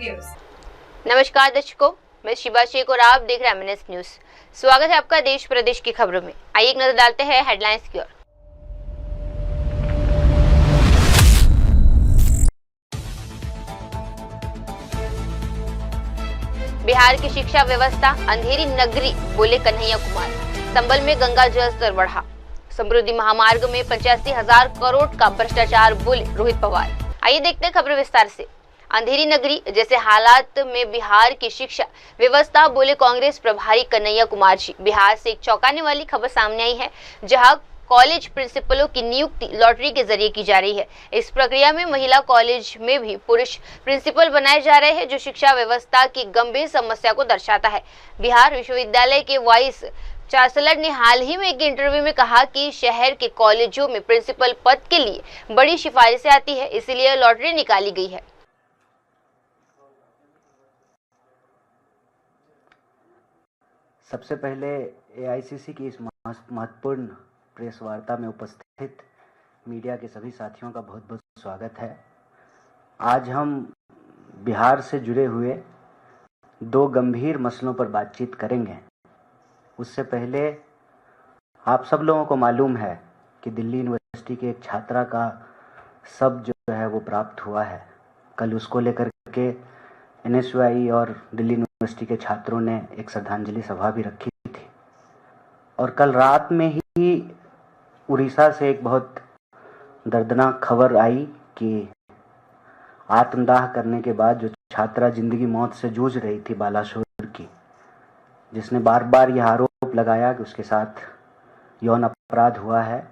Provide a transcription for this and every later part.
Viewers. नमस्कार दर्शकों, मैं शिबा शेख और आप देख रहे हैं एमएनएस न्यूज। स्वागत है आपका देश प्रदेश की खबरों में। आइए एक नजर डालते हैं हेडलाइंस की ओर। बिहार की शिक्षा व्यवस्था अंधेरी नगरी, बोले कन्हैया कुमार। संभल में गंगा जलस्तर बढ़ा। समृद्धि महामार्ग में 85,000 करोड़ का भ्रष्टाचार, बोले रोहित पवार। आइए देखते हैं खबर विस्तार से। अंधेरी नगरी जैसे हालात में बिहार की शिक्षा व्यवस्था, बोले कांग्रेस प्रभारी कन्हैया कुमार जी। बिहार से एक चौंकाने वाली खबर सामने आई है, जहां कॉलेज प्रिंसिपलों की नियुक्ति लॉटरी के जरिए की जा रही है। इस प्रक्रिया में महिला कॉलेज में भी पुरुष प्रिंसिपल बनाए जा रहे हैं, जो शिक्षा व्यवस्था की गंभीर समस्या को दर्शाता है। बिहार विश्वविद्यालय के वाइस चांसलर ने हाल ही में एक इंटरव्यू में कहा कि शहर के कॉलेजों में प्रिंसिपल पद के लिए बड़ी सिफारिशें आती है, इसलिए लॉटरी निकाली गई है। सबसे पहले एआईसीसी की इस महत्वपूर्ण प्रेस वार्ता में उपस्थित मीडिया के सभी साथियों का बहुत बहुत स्वागत है। आज हम बिहार से जुड़े हुए दो गंभीर मसलों पर बातचीत करेंगे। उससे पहले आप सब लोगों को मालूम है कि दिल्ली यूनिवर्सिटी के एक छात्रा का शव जो है वो प्राप्त हुआ है। कल उसको लेकर के एनएसयूआई और दिल्ली यूनिवर्सिटी के छात्रों ने एक श्रद्धांजलि सभा भी रखी थी। और कल रात में ही उड़ीसा से एक बहुत दर्दनाक खबर आई कि आत्मदाह करने के बाद जो छात्रा जिंदगी मौत से जूझ रही थी बालासोर की, जिसने बार बार यह आरोप लगाया कि उसके साथ यौन अपराध हुआ है,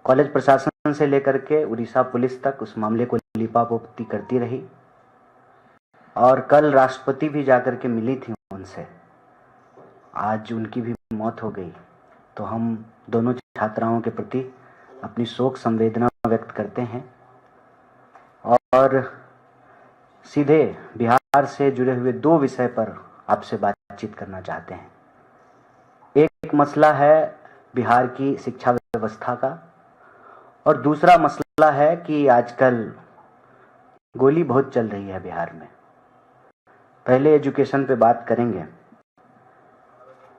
कॉलेज प्रशासन से लेकर के उड़ीसा पुलिस तक उस मामले को लिपापोती करती रही। और कल राष्ट्रपति भी जाकर के मिली थी उनसे। आज उनकी भी मौत हो गई। तो हम दोनों छात्राओं के प्रति अपनी शोक संवेदना व्यक्त करते हैं और सीधे बिहार से जुड़े हुए दो विषय पर आपसे बातचीत करना चाहते हैं। एक मसला है बिहार की शिक्षा व्यवस्था का, और दूसरा मसला है कि आजकल गोली बहुत चल रही है बिहार में। पहले एजुकेशन पे बात करेंगे।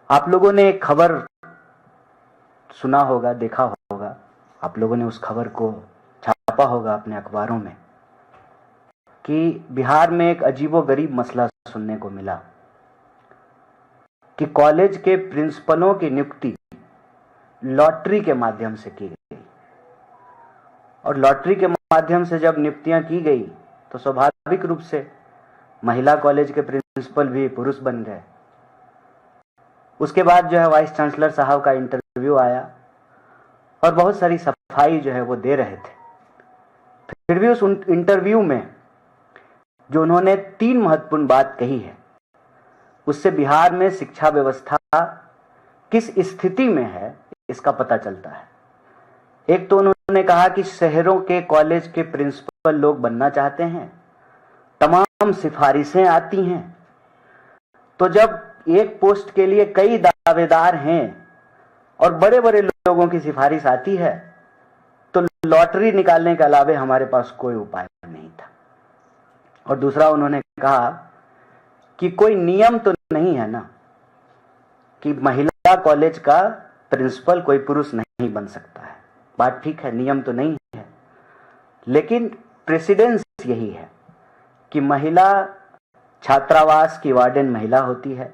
आप लोगों ने एक खबर सुना होगा, देखा होगा, आप लोगों ने उस खबर को छापा होगा अपने अखबारों में कि बिहार में एक अजीबोगरीब मसला सुनने को मिला कि कॉलेज के प्रिंसिपलों की नियुक्ति लॉटरी के माध्यम से की गई। और लॉटरी के माध्यम से जब नियुक्तियां की गई तो स्वाभाविक रूप से महिला कॉलेज के प्रिंसिपल भी पुरुष बन गए। उसके बाद जो है वाइस चांसलर साहब का इंटरव्यू आया और बहुत सारी सफाई जो है वो दे रहे थे। फिर भी उस इंटरव्यू में जो उन्होंने तीन महत्वपूर्ण बात कही है, उससे बिहार में शिक्षा व्यवस्था किस स्थिति में है इसका पता चलता है। एक तो उन्होंने कहा कि शहरों के कॉलेज के प्रिंसिपल लोग बनना चाहते हैं, तमाम सिफारिशें आती हैं। तो जब एक पोस्ट के लिए कई दावेदार हैं और बड़े बड़े लोगों की सिफारिश आती है, तो लॉटरी निकालने के अलावे हमारे पास कोई उपाय नहीं था। और दूसरा उन्होंने कहा कि कोई नियम तो नहीं है ना कि महिला कॉलेज का प्रिंसिपल कोई पुरुष नहीं बन सकता है। बात ठीक है, नियम तो नहीं है, लेकिन प्रेसिडेंस यही है कि महिला छात्रावास की वार्डन महिला होती है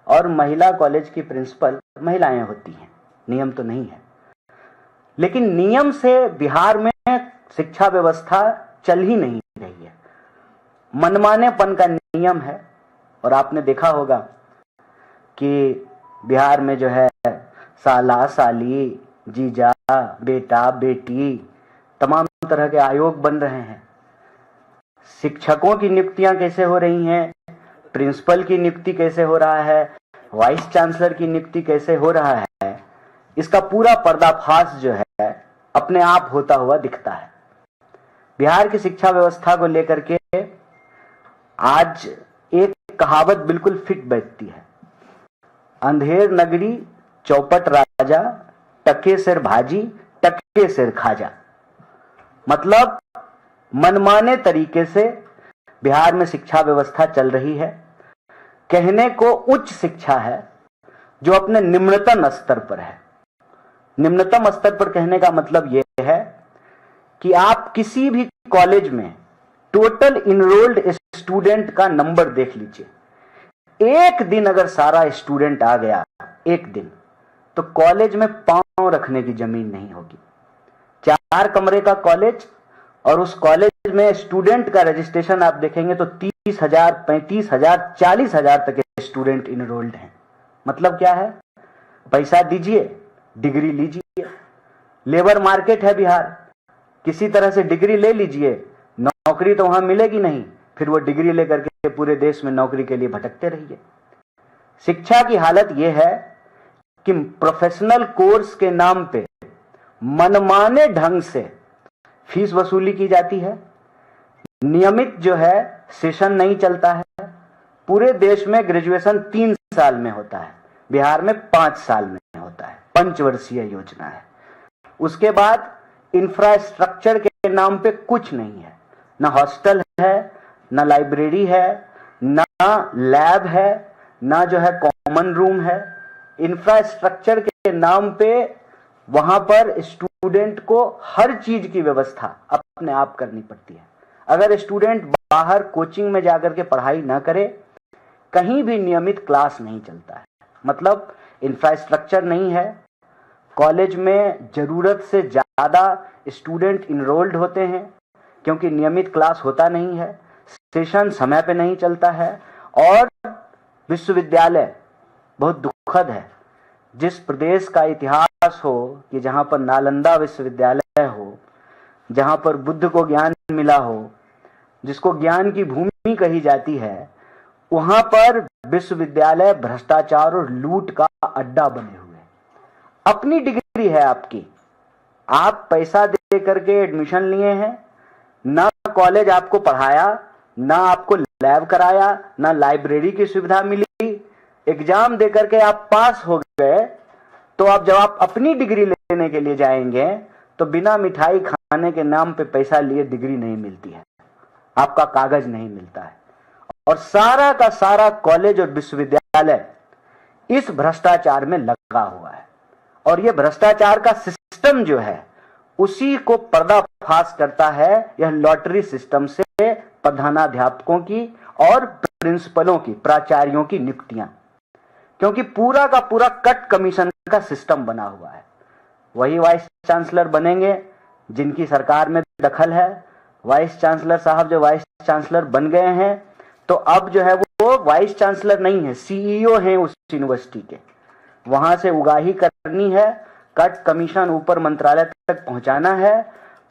और महिला कॉलेज की प्रिंसिपल महिलाएं होती हैं। नियम तो नहीं है, लेकिन नियम से बिहार में शिक्षा व्यवस्था चल ही नहीं रही है। मनमानेपन का नियम है। और आपने देखा होगा कि बिहार में जो है साला साली, जीजा, बेटा बेटी, तमाम तरह के आयोग बन रहे हैं। शिक्षकों की नियुक्तियां कैसे हो रही हैं, प्रिंसिपल की नियुक्ति कैसे हो रहा है, वाइस चांसलर की नियुक्ति कैसे हो रहा है, इसका पूरा पर्दाफाश जो है अपने आप होता हुआ दिखता है। बिहार की शिक्षा व्यवस्था को लेकर के आज एक कहावत बिल्कुल फिट बैठती है, अंधेर नगरी चौपट राजा, टके सिर भाजी टके सिर खाजा। मतलब मनमाने तरीके से बिहार में शिक्षा व्यवस्था चल रही है, कहने को उच्च शिक्षा है, जो अपने निम्नतम स्तर पर है। निम्नतम स्तर पर कहने का मतलब यह है कि आप किसी भी कॉलेज में टोटल इनरोल्ड स्टूडेंट का नंबर देख लीजिए। एक दिन अगर सारा स्टूडेंट आ गया, एक दिन, तो कॉलेज में पांव रखने की जमीन नहीं होगी। 4 कमरे का कॉलेज, और उस कॉलेज में स्टूडेंट का रजिस्ट्रेशन आप देखेंगे तो 30,000, 35,000, 40,000 तक के स्टूडेंट इनरोल्ड हैं। मतलब क्या है? पैसा दीजिए, डिग्री लीजिए। लेबर मार्केट है बिहार, किसी तरह से डिग्री ले लीजिए, नौकरी तो वहां मिलेगी नहीं, फिर वो डिग्री लेकर के पूरे देश में नौकरी के लिए भटकते रहिए। शिक्षा की हालत यह है कि प्रोफेशनल कोर्स के नाम पे मनमाने ढंग से फीस वसूली की जाती है। नियमित जो है सेशन नहीं चलता है। पूरे देश में ग्रेजुएशन 3 साल में होता है, बिहार में 5 साल में होता है। पंचवर्षीय योजना है। उसके बाद इंफ्रास्ट्रक्चर के नाम पे कुछ नहीं है, ना हॉस्टल है, ना लाइब्रेरी है, ना लैब है, ना जो है कॉमन रूम है। इंफ्रास्ट्रक्चर के नाम पे वहां पर स्टूडेंट को हर चीज की व्यवस्था अपने आप करनी पड़ती है। अगर स्टूडेंट बाहर कोचिंग में जाकर के पढ़ाई ना करे, कहीं भी नियमित क्लास नहीं चलता है। मतलब इंफ्रास्ट्रक्चर नहीं है, कॉलेज में जरूरत से ज्यादा स्टूडेंट इनरोल्ड होते हैं क्योंकि नियमित क्लास होता नहीं है, सेशन समय पे नहीं चलता है। और विश्वविद्यालय बहुत दुखद है, जिस प्रदेश का इतिहास हो कि जहां पर नालंदा विश्वविद्यालय हो, जहां पर बुद्ध को ज्ञान मिला हो, जिसको ज्ञान की भूमि कही जाती है, वहां पर विश्वविद्यालय भ्रष्टाचार और लूट का अड्डा बने हुए। अपनी डिग्री है आपकी, आप पैसा दे करके एडमिशन लिए हैं, ना कॉलेज आपको पढ़ाया, ना आपको लैब कराया, ना लाइब्रेरी की सुविधा मिली। एग्जाम दे करके आप पास हो गए, तो आप जब आप अपनी डिग्री लेने के लिए जाएंगे तो बिना मिठाई खाने के नाम पे पैसा लिए डिग्री नहीं मिलती है, आपका कागज नहीं मिलता है। और सारा का सारा कॉलेज और विश्वविद्यालय इस भ्रष्टाचार में लगा हुआ है। और ये भ्रष्टाचार का सिस्टम जो है उसी को पर्दाफाश करता है यह लॉटरी सिस्टम से प्रधानाध्यापकों की और प्रिंसिपलों की, प्राचार्यों की नियुक्तियां। क्योंकि पूरा का पूरा कट कमीशन का सिस्टम बना हुआ है। वही वाइस चांसलर बनेंगे जिनकी सरकार में दखल है। वाइस चांसलर साहब जो वाइस चांसलर बन गए हैं, तो अब जो है वो वाइस चांसलर नहीं है, सीईओ हैं उस यूनिवर्सिटी के। वहां से उगाही करनी है, कट कमीशन ऊपर मंत्रालय तक पहुंचाना है,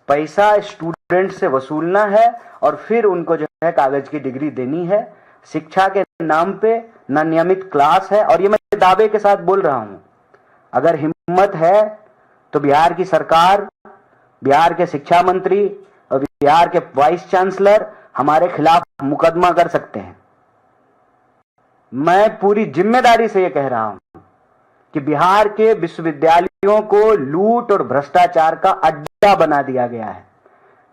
पैसा स्टूडेंट से वसूलना है और फिर उनको जो है कागज की डिग्री देनी है। शिक्षा के नाम पे ना नियमित क्लास है। और ये मैं दावे के साथ बोल रहा हूं, अगर हिम्मत है तो बिहार की सरकार, बिहार के शिक्षा मंत्री और बिहार के वाइस चांसलर हमारे खिलाफ मुकदमा कर सकते हैं। मैं पूरी जिम्मेदारी से यह कह रहा हूं कि बिहार के विश्वविद्यालयों को लूट और भ्रष्टाचार का अड्डा बना दिया गया है।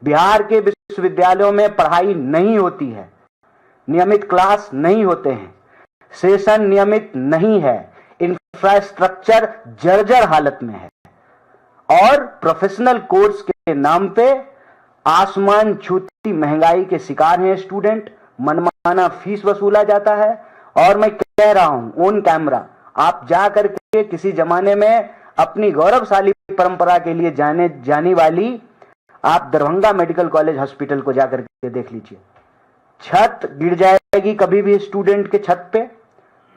बिहार के विश्वविद्यालयों में पढ़ाई नहीं होती है, नियमित क्लास नहीं होते हैं, सेशन नियमित नहीं है, इंफ्रास्ट्रक्चर जर्जर हालत में है और प्रोफेशनल कोर्स के नाम पे आसमान छूती महंगाई के शिकार हैं स्टूडेंट। मनमाना फीस वसूला जाता है। और मैं कह रहा हूं ऑन कैमरा, आप जा करके किसी जमाने में अपनी गौरवशाली परंपरा के लिए जानी वाली आप दरभंगा मेडिकल कॉलेज हॉस्पिटल को जाकर के देख लीजिए। छत गिर जाएगी कभी भी स्टूडेंट के छत पे,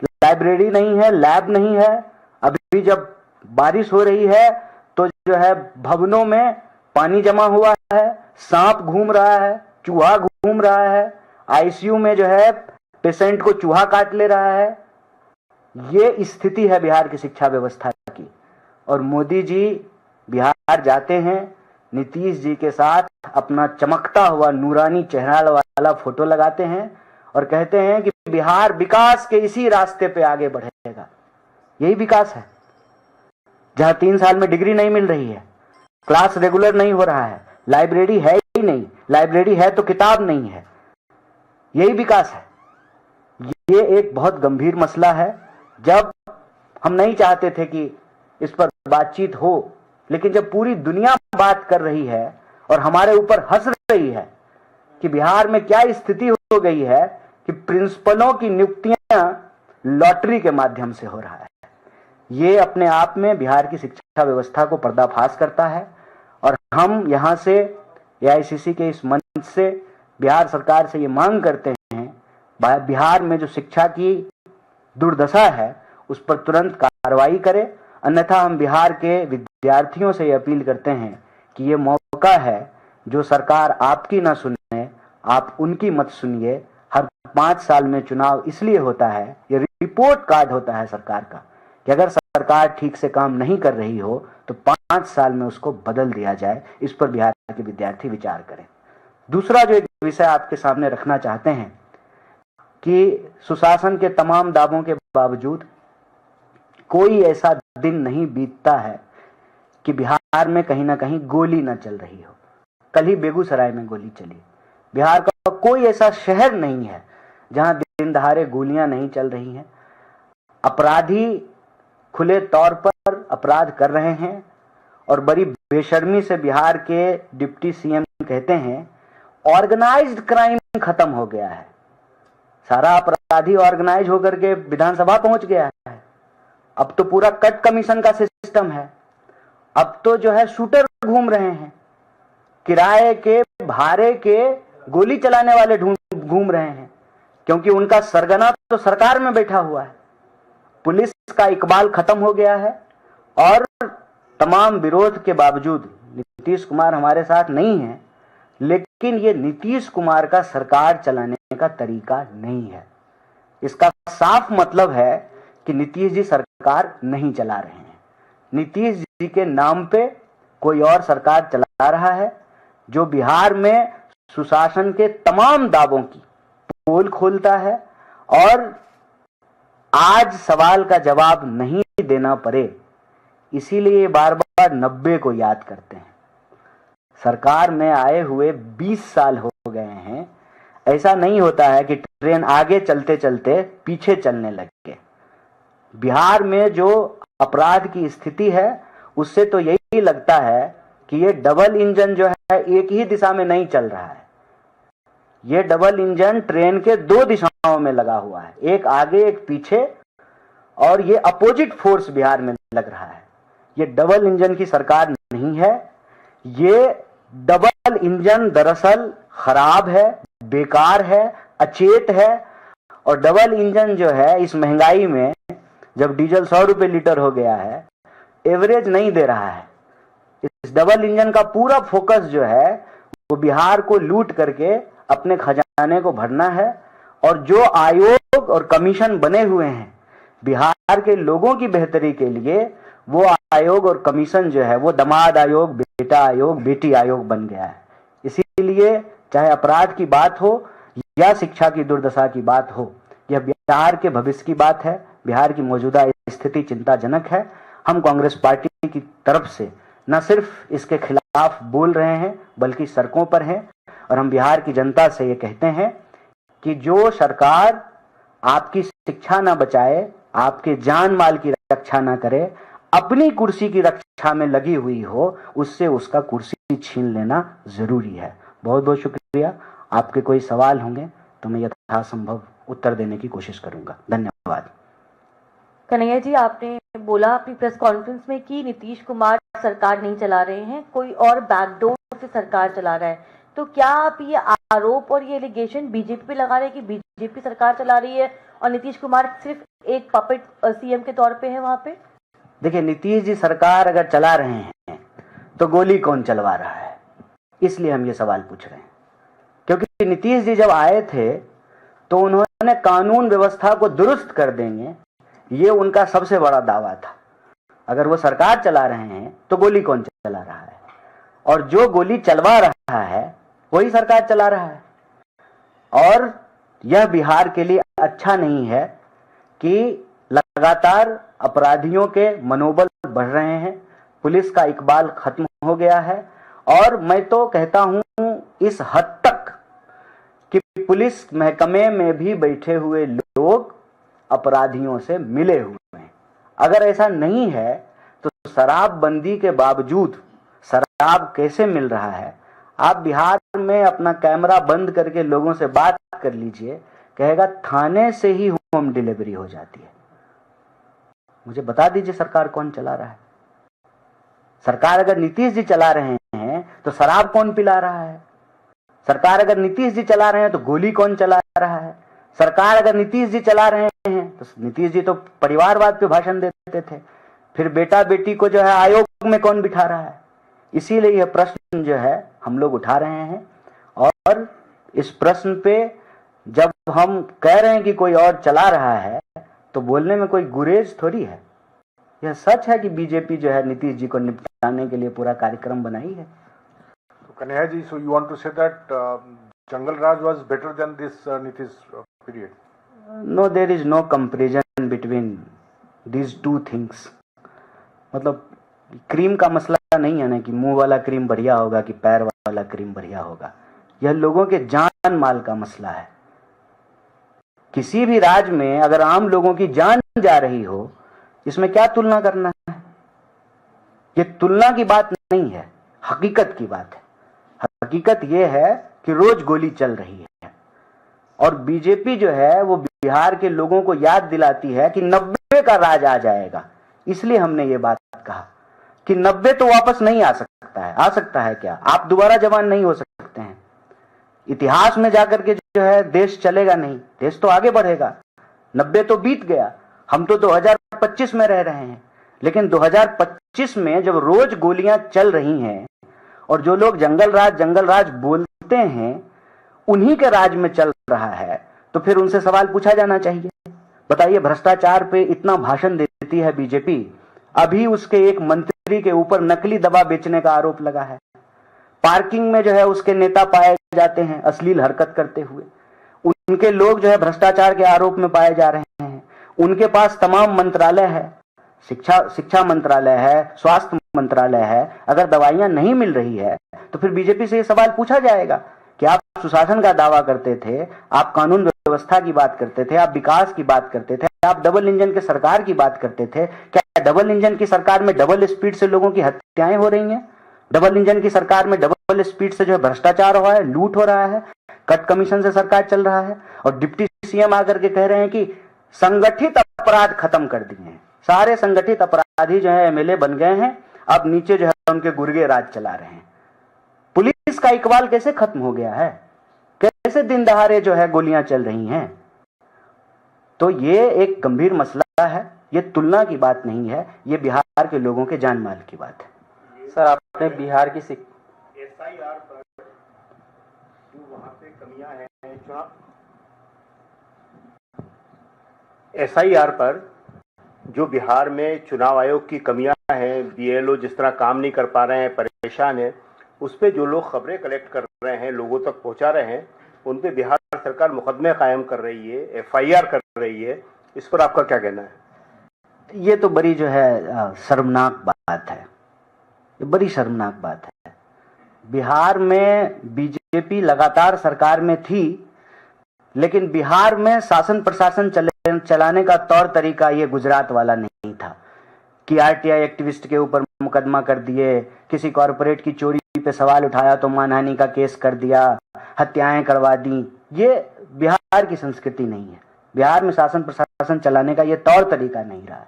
लाइब्रेरी नहीं है, लैब नहीं है। अभी जब बारिश हो रही है तो जो है भवनों में पानी जमा हुआ है, सांप घूम रहा है, चूहा घूम रहा है, आईसीयू में जो है पेशेंट को चूहा काट ले रहा है। ये स्थिति है बिहार की शिक्षा व्यवस्था की। और मोदी जी बिहार जाते हैं, नीतीश जी के साथ अपना चमकता हुआ नूरानी चेहरा वाला फोटो लगाते हैं और कहते हैं कि बिहार विकास के इसी रास्ते पे आगे बढ़ेगा। यही विकास है जहां 3 साल में डिग्री नहीं मिल रही है, क्लास रेगुलर नहीं हो रहा है, लाइब्रेरी है ही नहीं, लाइब्रेरी है तो किताब नहीं है, यही विकास है। ये एक बहुत गंभीर मसला है। जब हम नहीं चाहते थे कि इस पर बातचीत हो, लेकिन जब पूरी दुनिया बात कर रही है और हमारे ऊपर हंस रही है कि बिहार में क्या स्थिति हो गई है कि प्रिंसिपलों की नियुक्तियां लॉटरी के माध्यम से हो रहा है, ये अपने आप में बिहार की शिक्षा व्यवस्था को पर्दाफाश करता है। और हम यहां से एआईसीसी के इस मंच से बिहार सरकार से ये मांग करते हैं, बिहार में जो शिक्षा की दुर्दशा है उस पर तुरंत कार्रवाई करें। अन्यथा हम बिहार के विद्यार्थियों से ये अपील करते हैं कि ये मौका है जो सरकार आपकी ना सुने, आप उनकी मत सुनिए। हर 5 साल में चुनाव इसलिए होता है, ये रिपोर्ट कार्ड होता है सरकार का, कि अगर सरकार ठीक से काम नहीं कर रही हो तो 5 साल में उसको बदल दिया जाए। इस पर बिहार के विद्यार्थी विचार करें। दूसरा जो एक विषय आपके सामने रखना चाहते हैं कि सुशासन के तमाम दावों के बावजूद कोई ऐसा दिन नहीं बीतता है कि बिहार में कहीं ना कहीं गोली न चल रही हो। कल ही बेगूसराय में गोली चली। बिहार का कोई ऐसा शहर नहीं है जहां दिन दहाड़े गोलियां नहीं चल रही हैं। अपराधी खुले तौर पर अपराध कर रहे हैं और बड़ी बेशर्मी से बिहार के डिप्टी सीएम कहते हैं ऑर्गेनाइज्ड क्राइम खत्म हो गया है। सारा अपराधी ऑर्गेनाइज होकर के विधानसभा पहुंच गया है। अब तो पूरा कट कमीशन का सिस्टम है। अब तो जो है शूटर घूम रहे हैं, किराए के भाड़े के गोली चलाने वाले घूम रहे हैं, क्योंकि उनका सरगना तो सरकार में बैठा हुआ है। पुलिस का इकबाल खत्म हो गया है और तमाम विरोध के बावजूद नीतीश कुमार हमारे साथ नहीं है, लेकिन ये नीतीश कुमार का सरकार चलाने का तरीका नहीं है। इसका साफ मतलब है कि नीतीश जी सरकार नहीं चला रहे हैं। नीतीश जी के नाम पे कोई और सरकार चला रहा है, जो बिहार में सुशासन के तमाम दावों की पोल खोलता है और आज सवाल का जवाब नहीं देना पड़े, इसीलिए बार बार 90 को याद करते हैं। सरकार में आए हुए 20 साल हो गए हैं। ऐसा नहीं होता है कि ट्रेन आगे चलते चलते पीछे चलने लगे। बिहार में जो अपराध की स्थिति है उससे तो यही लगता है कि ये डबल इंजन जो है एक ही दिशा में नहीं चल रहा है। ये डबल इंजन ट्रेन के 2 दिशाओं में लगा हुआ है, एक आगे एक पीछे, और ये अपोजिट फोर्स बिहार में लग रहा है। ये डबल इंजन की सरकार नहीं है। ये डबल इंजन दरअसल खराब है, बेकार है, अचेत है। और डबल इंजन जो है इस महंगाई में, जब डीजल 100 रुपए लीटर हो गया है, एवरेज नहीं दे रहा है। इस डबल इंजन का पूरा फोकस जो है वो बिहार को लूट करके अपने खजाने को भरना है। और जो आयोग और कमीशन बने हुए हैं बिहार के लोगों की बेहतरी के लिए, वो आयोग और कमीशन जो है वो दामाद आयोग, बेटा आयोग, बेटी आयोग बन गया है। इसीलिए चाहे अपराध की बात हो या शिक्षा की दुर्दशा की बात हो, यह बिहार के भविष्य की बात है। बिहार की मौजूदा स्थिति चिंताजनक है। हम कांग्रेस पार्टी की तरफ से न सिर्फ इसके खिलाफ बोल रहे हैं बल्कि सड़कों पर हैं। और हम बिहार की जनता से ये कहते हैं कि जो सरकार आपकी शिक्षा ना बचाए, आपके जान माल की रक्षा ना करे, अपनी कुर्सी की रक्षा में लगी हुई हो, उससे उसका कुर्सी छीन लेना जरूरी है। बहुत बहुत शुक्रिया। आपके कोई सवाल होंगे तो मैं यथासंभव उत्तर देने की कोशिश करूंगा। धन्यवाद। कन्हैया जी, आपने बोला अपनी प्रेस कॉन्फ्रेंस में कि नीतीश कुमार सरकार नहीं चला रहे हैं, कोई और बैकडोर से सरकार चला रहा है। तो क्या आप ये आरोप और ये एलिगेशन बीजेपी पे लगा रहे हैं कि बीजेपी सरकार चला रही है और नीतीश कुमार सिर्फ एक पपेट सीएम के तौर पे है वहां पे? देखिए, नीतीश जी सरकार अगर चला रहे हैं तो गोली कौन चलवा रहा है, इसलिए हम ये सवाल पूछ रहे हैं। क्योंकि नीतीश जी जब आए थे तो उन्होंने कानून व्यवस्था को दुरुस्त कर देंगे, ये उनका सबसे बड़ा दावा था। अगर वो सरकार चला रहे हैं तो गोली कौन चला रहा है, और जो गोली चलवा रहा है वही सरकार चला रहा है। और यह बिहार के लिए अच्छा नहीं है कि लगातार अपराधियों के मनोबल बढ़ रहे हैं, पुलिस का इकबाल खत्म हो गया है। और मैं तो कहता हूं इस हद तक कि पुलिस महकमे में भी बैठे हुए लोग अपराधियों से मिले हुए हैं। अगर ऐसा नहीं है तो शराबबंदी के बावजूद शराब कैसे मिल रहा है? आप बिहार में अपना कैमरा बंद करके लोगों से बात कर लीजिए, कहेगा थाने से ही होम डिलीवरी हो जाती है। मुझे बता दीजिए सरकार कौन चला रहा है? सरकार अगर नीतीश जी चला रहे हैं तो शराब कौन पिला रहा है? सरकार अगर नीतीश जी चला रहे हैं तो गोली कौन चला रहा है? सरकार अगर नीतीश जी चला रहे हैं तो नीतीश जी तो परिवारवाद पे भाषण देते थे, फिर बेटा बेटी को जो है आयोग में कौन बिठा रहा है? इसीलिए यह प्रश्न जो है हम लोग उठा रहे हैं, और इस प्रश्न पे जब हम कह रहे हैं कि कोई और चला रहा है तो बोलने में कोई गुरेज थोड़ी है। यह सच है कि बीजेपी जो है नीतीश जी को निपटाने के लिए पूरा कार्यक्रम बनाई है। तो Kanhaiya ji, so you want to say that Jungle Raj was better than this Nitish period? No, there is no comparison between these two things. मतलब क्रीम का मसला नहीं है ना कि मुंह वाला क्रीम बढ़िया होगा कि पैर वाला क्रीम बढ़िया होगा। यह लोगों के जान माल का मसला है। किसी भी राज्य में अगर आम लोगों की जान जा रही हो, इसमें क्या तुलना करना है? ये तुलना की बात नहीं है, हकीकत की बात है। हकीकत ये है कि रोज गोली चल रही है, और बीजेपी जो है वो बिहार के लोगों को याद दिलाती है कि 90 का राज आ जाएगा। इसलिए हमने ये बात कहा कि 90 तो वापस नहीं आ सकता है। आ सकता है क्या? आप दोबारा जवान नहीं हो सकते हैं। इतिहास में जाकर के जो है देश चलेगा नहीं, देश तो आगे बढ़ेगा। 90 तो बीत गया, हम तो 2025 में रह रहे हैं। लेकिन 2025 में जब रोज गोलियां चल रही हैं और जो लोग जंगल राज बोलते हैं उन्हीं के राज में चल रहा है, तो फिर उनसे सवाल पूछा जाना चाहिए। बताइए, भ्रष्टाचार पे इतना भाषण देती है बीजेपी, अभी उसके एक मंत्री के ऊपर नकली दवा बेचने का आरोप लगा है। पार्किंग में जो है उसके नेता पाए जाते हैं अश्लील हरकत करते हुए। उनके लोग जो है भ्रष्टाचार के आरोप में पाए जा रहे हैं। उनके पास तमाम मंत्रालय है, शिक्षा मंत्रालय है, स्वास्थ्य मंत्रालय है। अगर दवाइयां नहीं मिल रही है तो फिर बीजेपी से ये सवाल पूछा जाएगा कि आप सुशासन का दावा करते थे, आप कानून व्यवस्था की बात करते थे, आप विकास की बात करते थे, आप डबल इंजन की सरकार की बात करते थे। क्या डबल इंजन की सरकार में डबल स्पीड से लोगों की हत्याएं हो रही हैं? डबल इंजन की सरकार में डबल स्पीड से जो है भ्रष्टाचार हो रहा है, लूट हो रहा है, कट कमीशन से सरकार चल रहा है, और डिप्टी सीएम आकर के कह रहे हैं कि संगठित अपराध खत्म कर दिए हैं। सारे संगठित अपराधी जो है एमएलए बन गए हैं, अब नीचे जो है उनके गुर्गे राज चला रहे हैं। पुलिस का इकबाल कैसे खत्म हो गया है? कैसे दिन दहाड़े जो है गोलियां चल रही हैं? तो ये एक गंभीर मसला है, ये तुलना की बात नहीं है, ये बिहार के लोगों के जान माल की बात है। सर, आपने बिहार की SIR पर जो वहां पे कमियां हैं, SIR पर जो बिहार में चुनाव आयोग की कमियां हैं, BLO जिस तरह काम नहीं कर पा रहे हैं, परेशान है, उस पे जो लोग खबरें कलेक्ट कर रहे हैं, लोगों तक पहुंचा रहे हैं, उन पे बिहार सरकार मुकदमे कायम कर रही है, FIR कर रही है। इस पर आपका क्या कहना है? ये तो बड़ी जो है शर्मनाक बात है, ये बड़ी शर्मनाक बात है। बिहार में बीजेपी लगातार सरकार में थी, लेकिन बिहार में शासन प्रशासन चलाने का तौर तरीका ये गुजरात वाला नहीं था कि RTI एक्टिविस्ट के ऊपर मुकदमा कर दिए, किसी कॉरपोरेट की चोरी पे सवाल उठाया तो मानहानि का केस कर दिया, हत्याएं करवा दी। ये बिहार की संस्कृति नहीं है। बिहार में शासन प्रशासन चलाने का ये तौर तरीका नहीं रहा।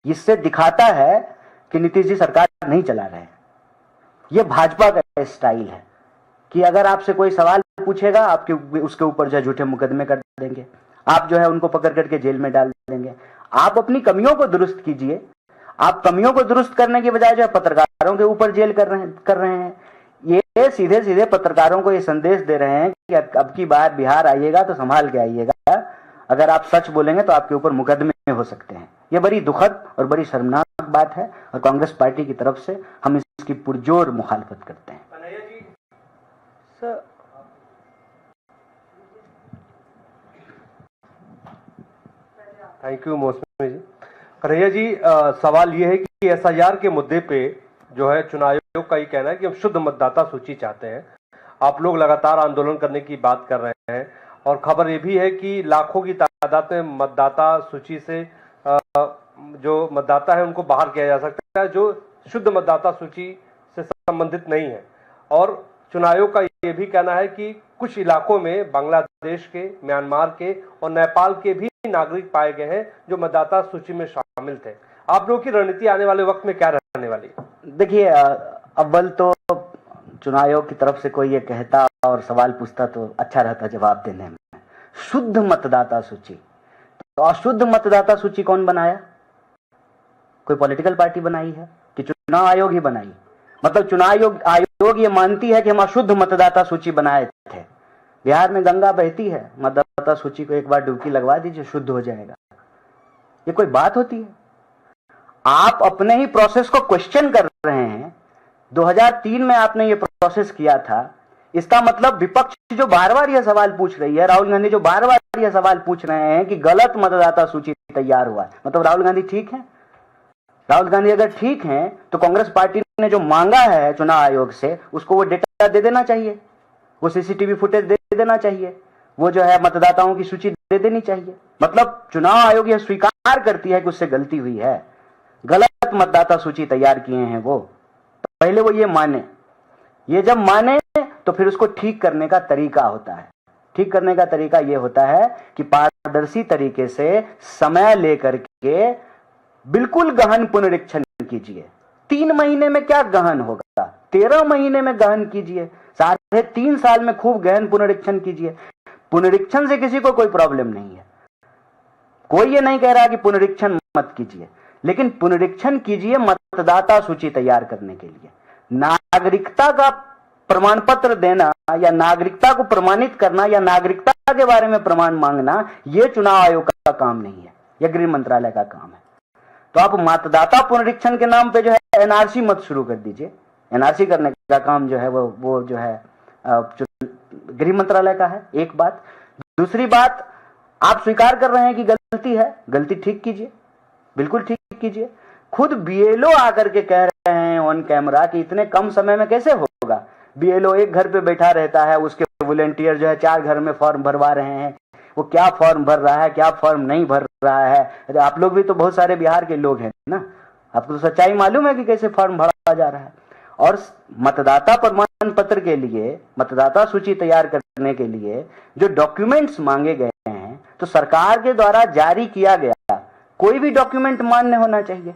इससे दिखाता है कि नीतीश जी सरकार नहीं चला रहे हैं। ये भाजपा का स्टाइल है कि अगर आपसे कोई सवाल पूछेगा, आपके उसके ऊपर जो झूठे मुकदमे कर देंगे, आप जो है उनको पकड़ करके जेल में डाल देंगे। आप अपनी कमियों को दुरुस्त कीजिए। आप कमियों को दुरुस्त करने की बजाय जो है पत्रकारों के ऊपर जेल कर रहे हैं। ये सीधे सीधे पत्रकारों को ये संदेश दे रहे हैं कि अब की बार बिहार आइएगा तो संभाल के आइएगा, अगर आप सच बोलेंगे तो आपके ऊपर मुकदमे हो सकते हैं। ये बड़ी दुखद और बड़ी शर्मनाक बात है, और कांग्रेस पार्टी की तरफ से हम इसकी पुरजोर मुखालफत करते हैं। सर, थैंक यू मौसमी जी। कन्हैया जी, सवाल ये है कि SIR के मुद्दे पे जो है चुनाव आयोग का ये कहना है कि हम शुद्ध मतदाता सूची चाहते हैं। आप लोग लगातार आंदोलन करने की बात कर रहे हैं और खबर ये भी है कि लाखों की तादाद में मतदाता सूची से जो मतदाता है उनको बाहर किया जा सकता है जो शुद्ध मतदाता सूची से संबंधित नहीं है। और चुनाव आयोग का ये भी कहना है कि कुछ इलाकों में बांग्लादेश के, म्यांमार के और नेपाल के भी नागरिक पाए गए हैं जो मतदाता सूची में शामिल थे। आप लोगों की रणनीति आने वाले वक्त में क्या रहने वाली है? देखिए, अव्वल तो चुनाव आयोग की तरफ से कोई ये कहता और सवाल पूछता तो अच्छा रहता जवाब देने में। शुद्ध मतदाता सूची, तो अशुद्ध मतदाता सूची कौन बनाया? कोई पॉलिटिकल पार्टी बनाई है कि चुनाव आयोग ही बनाई? मतलब चुनाव आयोग ये मानती है कि हम अशुद्ध मतदाता सूची बनाए थे। बिहार में गंगा बहती है, मतदाता सूची को एक बार डुबकी लगवा दीजिए, शुद्ध हो जाएगा। ये कोई बात होती है? आप अपने ही प्रोसेस को क्वेश्चन कर रहे हैं। 2003 में आपने ये प्रोसेस किया था। इसका मतलब विपक्ष जो बार बार यह सवाल पूछ रही है, राहुल गांधी जो बार बार यह सवाल पूछ रहे हैं कि गलत मतदाता सूची तैयार हुआ है, मतलब राहुल गांधी ठीक है? राहुल गांधी अगर ठीक हैं तो कांग्रेस पार्टी ने जो मांगा है चुनाव आयोग से उसको वो डेटा दे देना चाहिए, वो सीसीटीवी फुटेज दे देना चाहिए, वो जो है मतदाताओं की सूची दे देनी चाहिए। मतलब चुनाव आयोग यह स्वीकार करती है कि उससे गलती हुई है, गलत मतदाता सूची तैयार किए हैं वो। तो पहले वो ये माने, ये जब माने तो फिर उसको ठीक करने का तरीका होता है। ठीक करने का तरीका ये होता है कि पारदर्शी तरीके से समय लेकर के बिल्कुल गहन पुनरीक्षण कीजिए। 3 महीने में क्या गहन होगा, 13 महीने में गहन कीजिए, 3.5 साल में खूब गहन पुनरीक्षण कीजिए। पुनरीक्षण से किसी को कोई प्रॉब्लम नहीं है, कोई ये नहीं कह रहा कि पुनरीक्षण मत कीजिए, लेकिन पुनरीक्षण कीजिए मतदाता सूची तैयार करने के लिए। नागरिकता का प्रमाण पत्र देना या नागरिकता को प्रमाणित करना या नागरिकता के बारे में प्रमाण मांगना, यह चुनाव आयोग का काम नहीं है, यह गृह मंत्रालय का काम है। तो आप मतदाता पुनरीक्षण के नाम पे जो है एनआरसी मत शुरू कर दीजिए। एनआरसी करने का काम जो है वो जो है गृह मंत्रालय का है, एक बात। दूसरी बात, आप स्वीकार कर रहे हैं कि गलती है, गलती ठीक कीजिए, बिल्कुल ठीक कीजिए। खुद बीएलओ आकर के कह रहे हैं ऑन कैमरा कि इतने कम समय में कैसे होगा। बीएलओ एक घर पे बैठा रहता है, उसके वॉलंटियर जो है 4 घर में फॉर्म भरवा रहे हैं। वो क्या फॉर्म भर रहा है, क्या फॉर्म नहीं भर रहा है। अरे आप लोग भी तो बहुत सारे बिहार के लोग हैं ना, आपको तो सच्चाई मालूम है कि कैसे फॉर्म भरा जा रहा है। और मतदाता प्रमाण पत्र के लिए, मतदाता सूची तैयार करने के लिए जो डॉक्यूमेंट्स मांगे गए हैं, तो सरकार के द्वारा जारी किया गया कोई भी डॉक्यूमेंट मान्य होना चाहिए।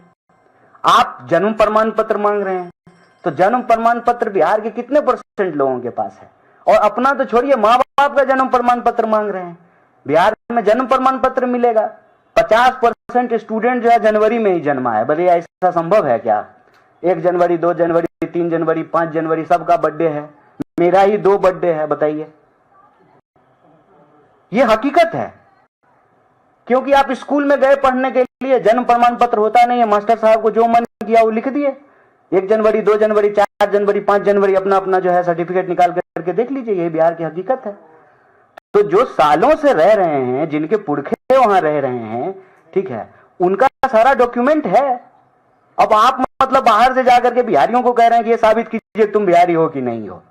आप जन्म प्रमाण पत्र मांग रहे हैं, तो जन्म प्रमाण पत्र बिहार के कितने % लोगों के पास है? और अपना तो छोड़िए, माँ बाप का जन्म प्रमाण पत्र मांग रहे हैं। बिहार में जन्म प्रमाण पत्र मिलेगा? 50% स्टूडेंट जो है जनवरी में ही जन्मा है। भले ऐसा संभव है क्या? 1 जनवरी, 2 जनवरी, 3 जनवरी, 5 जनवरी सबका बर्थडे है, मेरा ही 2 बर्थडे है, बताइए। ये हकीकत है, क्योंकि आप स्कूल में गए पढ़ने के लिए, जन्म प्रमाण पत्र होता नहीं है, मास्टर साहब को जो मन किया वो लिख दिए। 1 जनवरी, 2 जनवरी, 4 जनवरी, 5 जनवरी अपना अपना जो है सर्टिफिकेट निकाल करके देख लीजिए, ये बिहार की हकीकत है। तो जो सालों से रह रहे हैं, जिनके पुरखे वहां रह रहे हैं, ठीक है, उनका सारा डॉक्यूमेंट है। अब आप मतलब बाहर से जाकर के बिहारियों को कह रहे हैं कि ये साबित कीजिए तुम बिहारी हो कि नहीं हो।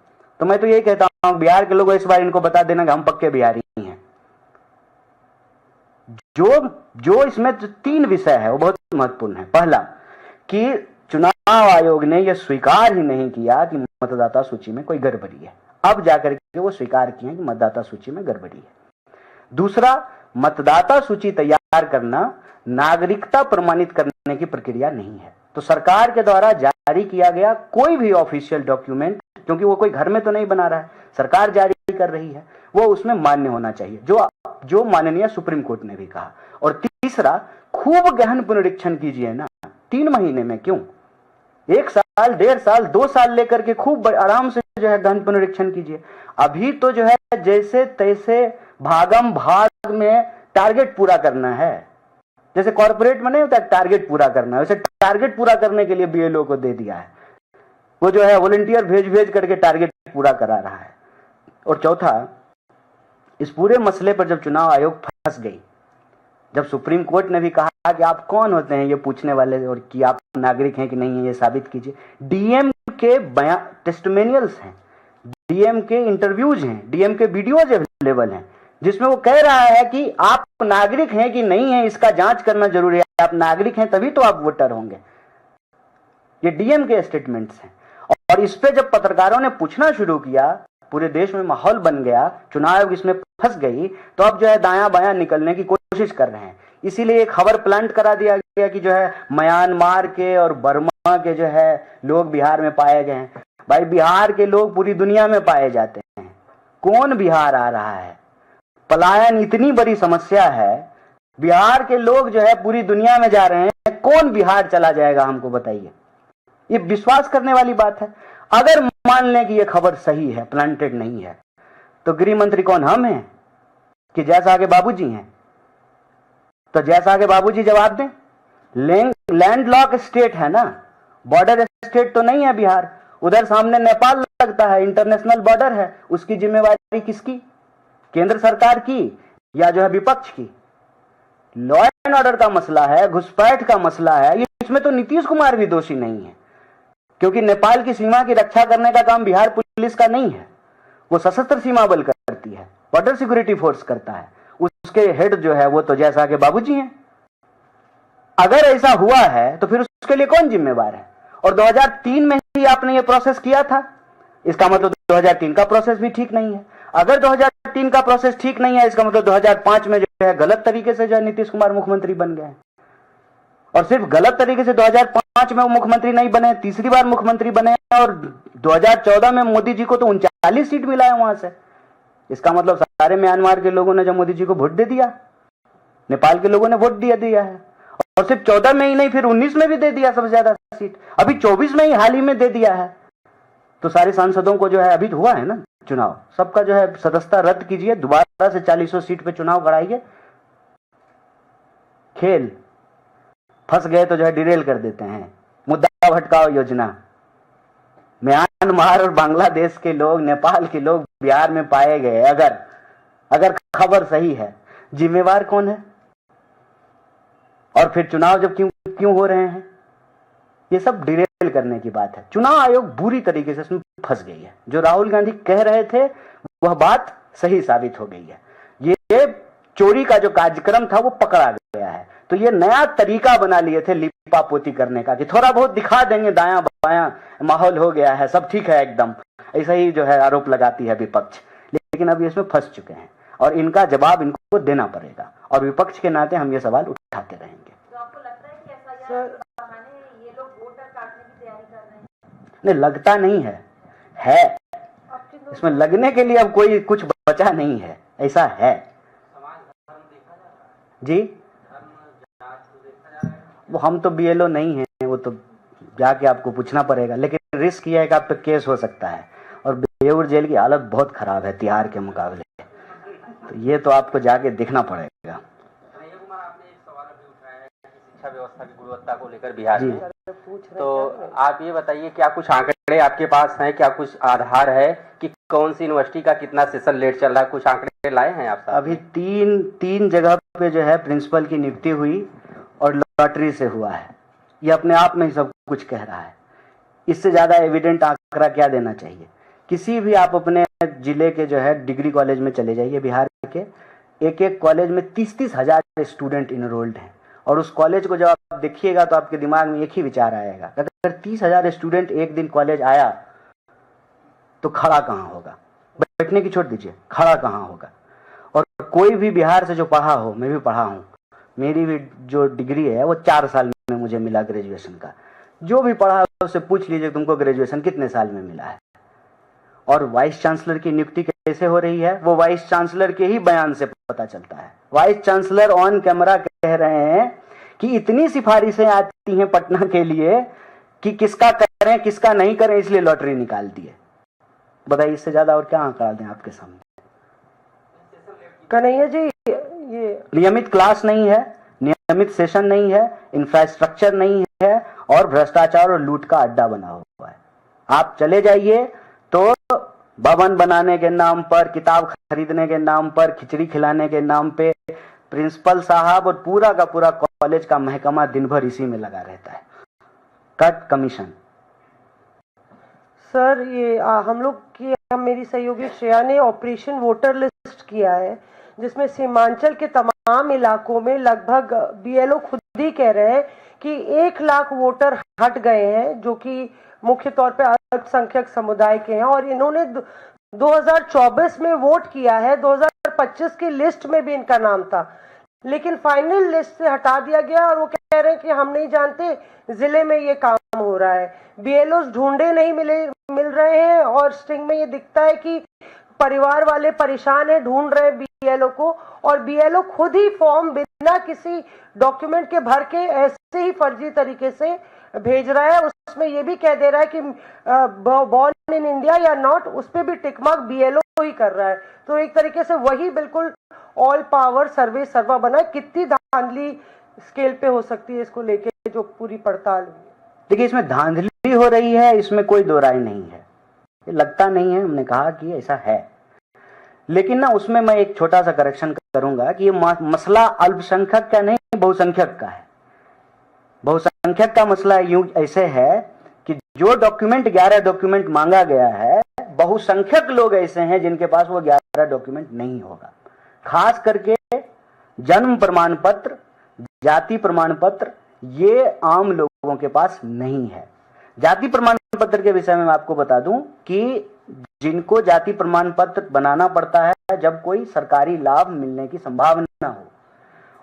तो मैं तो यही कहता हूं, बिहार के लोगों इस बार इनको बता देना कि हम पक्के बिहारी हैं। जो इसमें 3 विषय है वो बहुत महत्वपूर्ण है। पहला कि चुनाव आयोग ने यह स्वीकार ही नहीं किया कि मतदाता सूची में कोई गड़बड़ी है। अब जाकर के वो स्वीकार किए कि मतदाता सूची में गड़बड़ी है। दूसरा, मतदाता सूची तैयार करना नागरिकता प्रमाणित करने की प्रक्रिया नहीं है। तो सरकार के द्वारा जारी किया गया कोई भी ऑफिशियल डॉक्यूमेंट, क्योंकि वो कोई घर में तो नहीं बना रहा है, सरकार जारी कर रही है, वो उसमें मान्य होना चाहिए, जो माननीय सुप्रीम कोर्ट ने भी कहा। और तीसरा, खूब गहन पुनरीक्षण कीजिए ना, 3 महीने में क्यों, 1 साल, 1.5 साल, 2 साल लेकर के खूब आराम से जो है गहन पुनरीक्षण कीजिए। अभी तो जो है जैसे तैसे भागम भाग में टारगेट पूरा करना है, जैसे कॉर्पोरेट में नहीं होता टारगेट पूरा करना है, वैसे टारगेट पूरा करने के लिए बीएलओ को दे दिया है। वो जो है वॉलंटियर भेज करके टारगेट पूरा करा रहा है। और चौथा, इस पूरे मसले पर जब चुनाव आयोग फंस गई, जब सुप्रीम कोर्ट ने भी कहा कि आप कौन होते हैं ये पूछने वाले और कि आप नागरिक हैं कि नहीं है ये साबित कीजिए। डीएम के टेस्टिमोनियल्स हैं, डीएम के इंटरव्यूज हैं, डीएम के वीडियोज लेवल है, जिसमें वो कह रहा है कि आप नागरिक हैं कि नहीं है इसका जांच करना जरूरी है, आप नागरिक हैं तभी तो आप वोटर होंगे। ये डीएम के स्टेटमेंट्स हैं। और इस पे जब पत्रकारों ने पूछना शुरू किया, पूरे देश में माहौल बन गया, चुनाव आयोग इसमें फंस गई, तो अब जो है दायां बायां निकलने की कोशिश कर रहे हैं। इसीलिए एक खबर प्लांट करा दिया गया कि जो है म्यांमार के और बर्मा के जो है लोग बिहार में पाए गए हैं। भाई बिहार के लोग पूरी दुनिया में पाए जाते हैं, कौन बिहार आ रहा है? पलायन इतनी बड़ी समस्या है, बिहार के लोग जो है पूरी दुनिया में जा रहे हैं, कौन बिहार चला जाएगा हमको बताइए? ये विश्वास करने वाली बात है। अगर मान लें कि ये खबर सही है, प्लांटेड नहीं है, तो गृह मंत्री कौन, हम हैं कि जैसा आगे बाबूजी हैं? तो जैसा आगे बाबूजी जवाब दें। लैंडलॉक स्टेट है ना, बॉर्डर स्टेट तो नहीं है बिहार। उधर सामने नेपाल लगता है, इंटरनेशनल बॉर्डर है। उसकी जिम्मेवारी किसकी? केंद्र सरकार की या जो है विपक्ष की? लॉ एंड ऑर्डर का मसला है, घुसपैठ का मसला है, इसमें तो नीतीश कुमार भी दोषी नहीं है, क्योंकि नेपाल की सीमा की रक्षा करने का काम बिहार पुलिस का नहीं है। वो सशस्त्र सीमा बल करती है, बॉर्डर सिक्योरिटी फोर्स करता है, उसके हेड जो है वो तो जैसा के बाबूजी हैं। अगर ऐसा हुआ है तो फिर उसके लिए कौन जिम्मेवार है? और 2003 में ही आपने ये प्रोसेस किया था, इसका मतलब 2003 का प्रोसेस भी ठीक नहीं है। अगर 2003 का प्रोसेस ठीक नहीं है, इसका मतलब 2005 में जो है गलत तरीके से जो है नीतीश कुमार मुख्यमंत्री बन गए। और सिर्फ गलत तरीके से 2005 में वो मुख्यमंत्री नहीं बने, तीसरी बार मुख्यमंत्री बने, और 2014 में मोदी जी को तो 39 सीट मिला है वहां से। इसका मतलब सारे म्यांमार के लोगों ने जब मोदी जी को वोट दे दिया, नेपाल के लोगों ने वोट दिया है। और सिर्फ 14 में ही नहीं, फिर 19 में भी दे दिया सबसे ज्यादा सीट, अभी 24 में ही हाल ही में दे दिया है। तो सारे सांसदों को जो है, अभी हुआ है ना चुनाव, सबका जो है सदस्यता रद्द कीजिए, दोबारा से 40 सीट पे चुनाव कराइए। खेल फंस गए तो जो है डिरेल कर देते हैं। मुद्दा भटकाओ योजना। म्यांमार और बांग्लादेश के लोग, नेपाल के लोग बिहार में पाए गए, अगर खबर सही है, जिम्मेवार कौन है? और फिर चुनाव जब क्यों हो रहे हैं? ये सब डिरेल करने की बात है। चुनाव आयोग बुरी तरीके से इसमें फंस गई है। जो राहुल गांधी कह रहे थे वह बात सही साबित हो गई है। ये चोरी का जो कार्यक्रम था वो पकड़ा गया है। तो ये नया तरीका बना लिए थे लिपापोती करने का, कि थोड़ा बहुत दिखा देंगे, दायां बायां माहौल हो गया है, सब ठीक है एकदम, ऐसा ही जो है आरोप लगाती है विपक्ष। लेकिन अब इसमें फंस चुके हैं और इनका जवाब इनको देना पड़ेगा, और विपक्ष के नाते हम ये सवाल उठाते रहेंगे। तो आपको लगता है कि एफआईआर के बहाने ये लोग वोटर काटने की तैयारी कर रहे हैं? नहीं, लगता नहीं है इसमें लगने के लिए अब कोई कुछ बचा नहीं है, ऐसा है जी। वो हम तो बीएलओ नहीं है, वो तो जाके आपको पूछना पड़ेगा, लेकिन रिस्क ये है कि आप पे केस हो सकता है, और बेऊर जेल की हालत बहुत खराब है तिहाड़ के मुकाबले, तो ये तो आपको जाके देखना पड़ेगा। आपने एक सवाल अभी उठाया है कि शिक्षा व्यवस्था की गुणवत्ता को लेकर बिहार में, तो आप ये बताइए, क्या कुछ आंकड़े आपके पास हैं, क्या कुछ आधार है कि कौन सी यूनिवर्सिटी का कितना सेशन लेट चल रहा है? कुछ आंकड़े लाए हैं आप? अभी तीन जगह पे जो है प्रिंसिपल की नियुक्ति हुई और लॉटरी से हुआ है। ये अपने आप में ही सब कुछ कह रहा है। इससे ज्यादा एविडेंट आंकड़ा क्या देना चाहिए? किसी भी आप अपने जिले के जो है डिग्री कॉलेज में चले जाइए, बिहार के एक कॉलेज में 30-30 हजार स्टूडेंट इनरोल्ड हैं, और उस कॉलेज को जब आप देखिएगा तो आपके दिमाग में एक ही विचार आएगा, अगर 30,000 स्टूडेंट एक दिन कॉलेज आया तो खड़ा कहाँ होगा? बैठने की छोड़ दीजिए, खड़ा कहाँ होगा? और कोई भी बिहार से जो पढ़ा हो, मैं भी पढ़ा हूँ, मेरी भी जो डिग्री है वो 4 साल में मुझे मिला ग्रेजुएशन का। जो भी पढ़ा है उससे पूछ लीजिए तुमको ग्रेजुएशन कितने साल में मिला है। और वाइस चांसलर की नियुक्ति कैसे हो रही है, वो वाइस चांसलर के ही बयान से पता चलता है। वाइस चांसलर ऑन कैमरा कह रहे हैं कि इतनी सिफारिशें आती हैं पटना के लिए कि किसका करें किसका नहीं करें, इसलिए लॉटरी निकाल दी है। बताइए, इससे ज्यादा और क्या आंकड़ा दें आपके सामने? कन्हैया जी, ये नियमित क्लास नहीं है, नियमित सेशन नहीं है, इंफ्रास्ट्रक्चर नहीं है, और भ्रष्टाचार और लूट का अड्डा बना हुआ है। आप चले जाइए तो भवन बनाने के नाम पर, किताब खरीदने के नाम पर, खिचड़ी खिलाने के नाम पे प्रिंसिपल साहब और पूरा का पूरा कॉलेज का महकमा दिन भर इसी में लगा रहता है। Cut commission. सर ये हम लोग की मेरी सहयोगी श्रेया ने ऑपरेशन वोटर लिस्ट किया है, जिसमें सीमांचल के तमाम इलाकों में लगभग बीएलओ खुद ही कह रहे हैं कि 1 लाख वोटर हट गए हैं, जो कि मुख्य तौर पे अल्पसंख्यक समुदाय के हैं, और इन्होंने 2024 में वोट किया है। 2025 की लिस्ट में भी इनका नाम था, लेकिन फाइनल लिस्ट से हटा दिया गया और वो कह रहे हैं कि हम नहीं जानते जिले में ये काम हो रहा है। बीएलओ ढूंढे नहीं मिल रहे हैं, और स्ट्रिंग में ये दिखता है कि परिवार वाले परेशान है, ढूंढ रहे हैं बीएलओ को, और बीएलओ खुद ही फॉर्म बिना किसी डॉक्यूमेंट के भर के ऐसे ही फर्जी तरीके से भेज रहा है। उसमें ये भी कह दे रहा है कि बॉर्न इन इंडिया या नॉट, उस पर भी टिक मार्क बीएलओ ही कर रहा है। तो एक तरीके से वही बिल्कुल ऑल पावर सर्वे सर्वा बना है। कितनी धांधली स्केल पे हो सकती है इसको लेके, जो पूरी पड़ताल हुई? देखिए, इसमें धांधली हो रही है, इसमें कोई दो राय नहीं है। ये लगता नहीं है, हमने कहा कि ऐसा है, लेकिन ना उसमें मैं एक छोटा सा करेक्शन करूंगा कि ये मसला अल्पसंख्यक का नहीं, बहुसंख्यक का है। बहुसंख्यक का मसला यूं ऐसे है कि जो डॉक्यूमेंट 11 डॉक्यूमेंट मांगा गया है, बहुसंख्यक लोग ऐसे हैं जिनके पास वो 11 डॉक्यूमेंट नहीं होगा। खास करके जन्म प्रमाण पत्र, जाति प्रमाण पत्र, ये आम लोगों के पास नहीं है। जाति प्रमाण पत्र के विषय में मैं आपको बता दूं कि जिनको जाति प्रमाण पत्र बनाना पड़ता है जब कोई सरकारी लाभ मिलने की संभावना हो,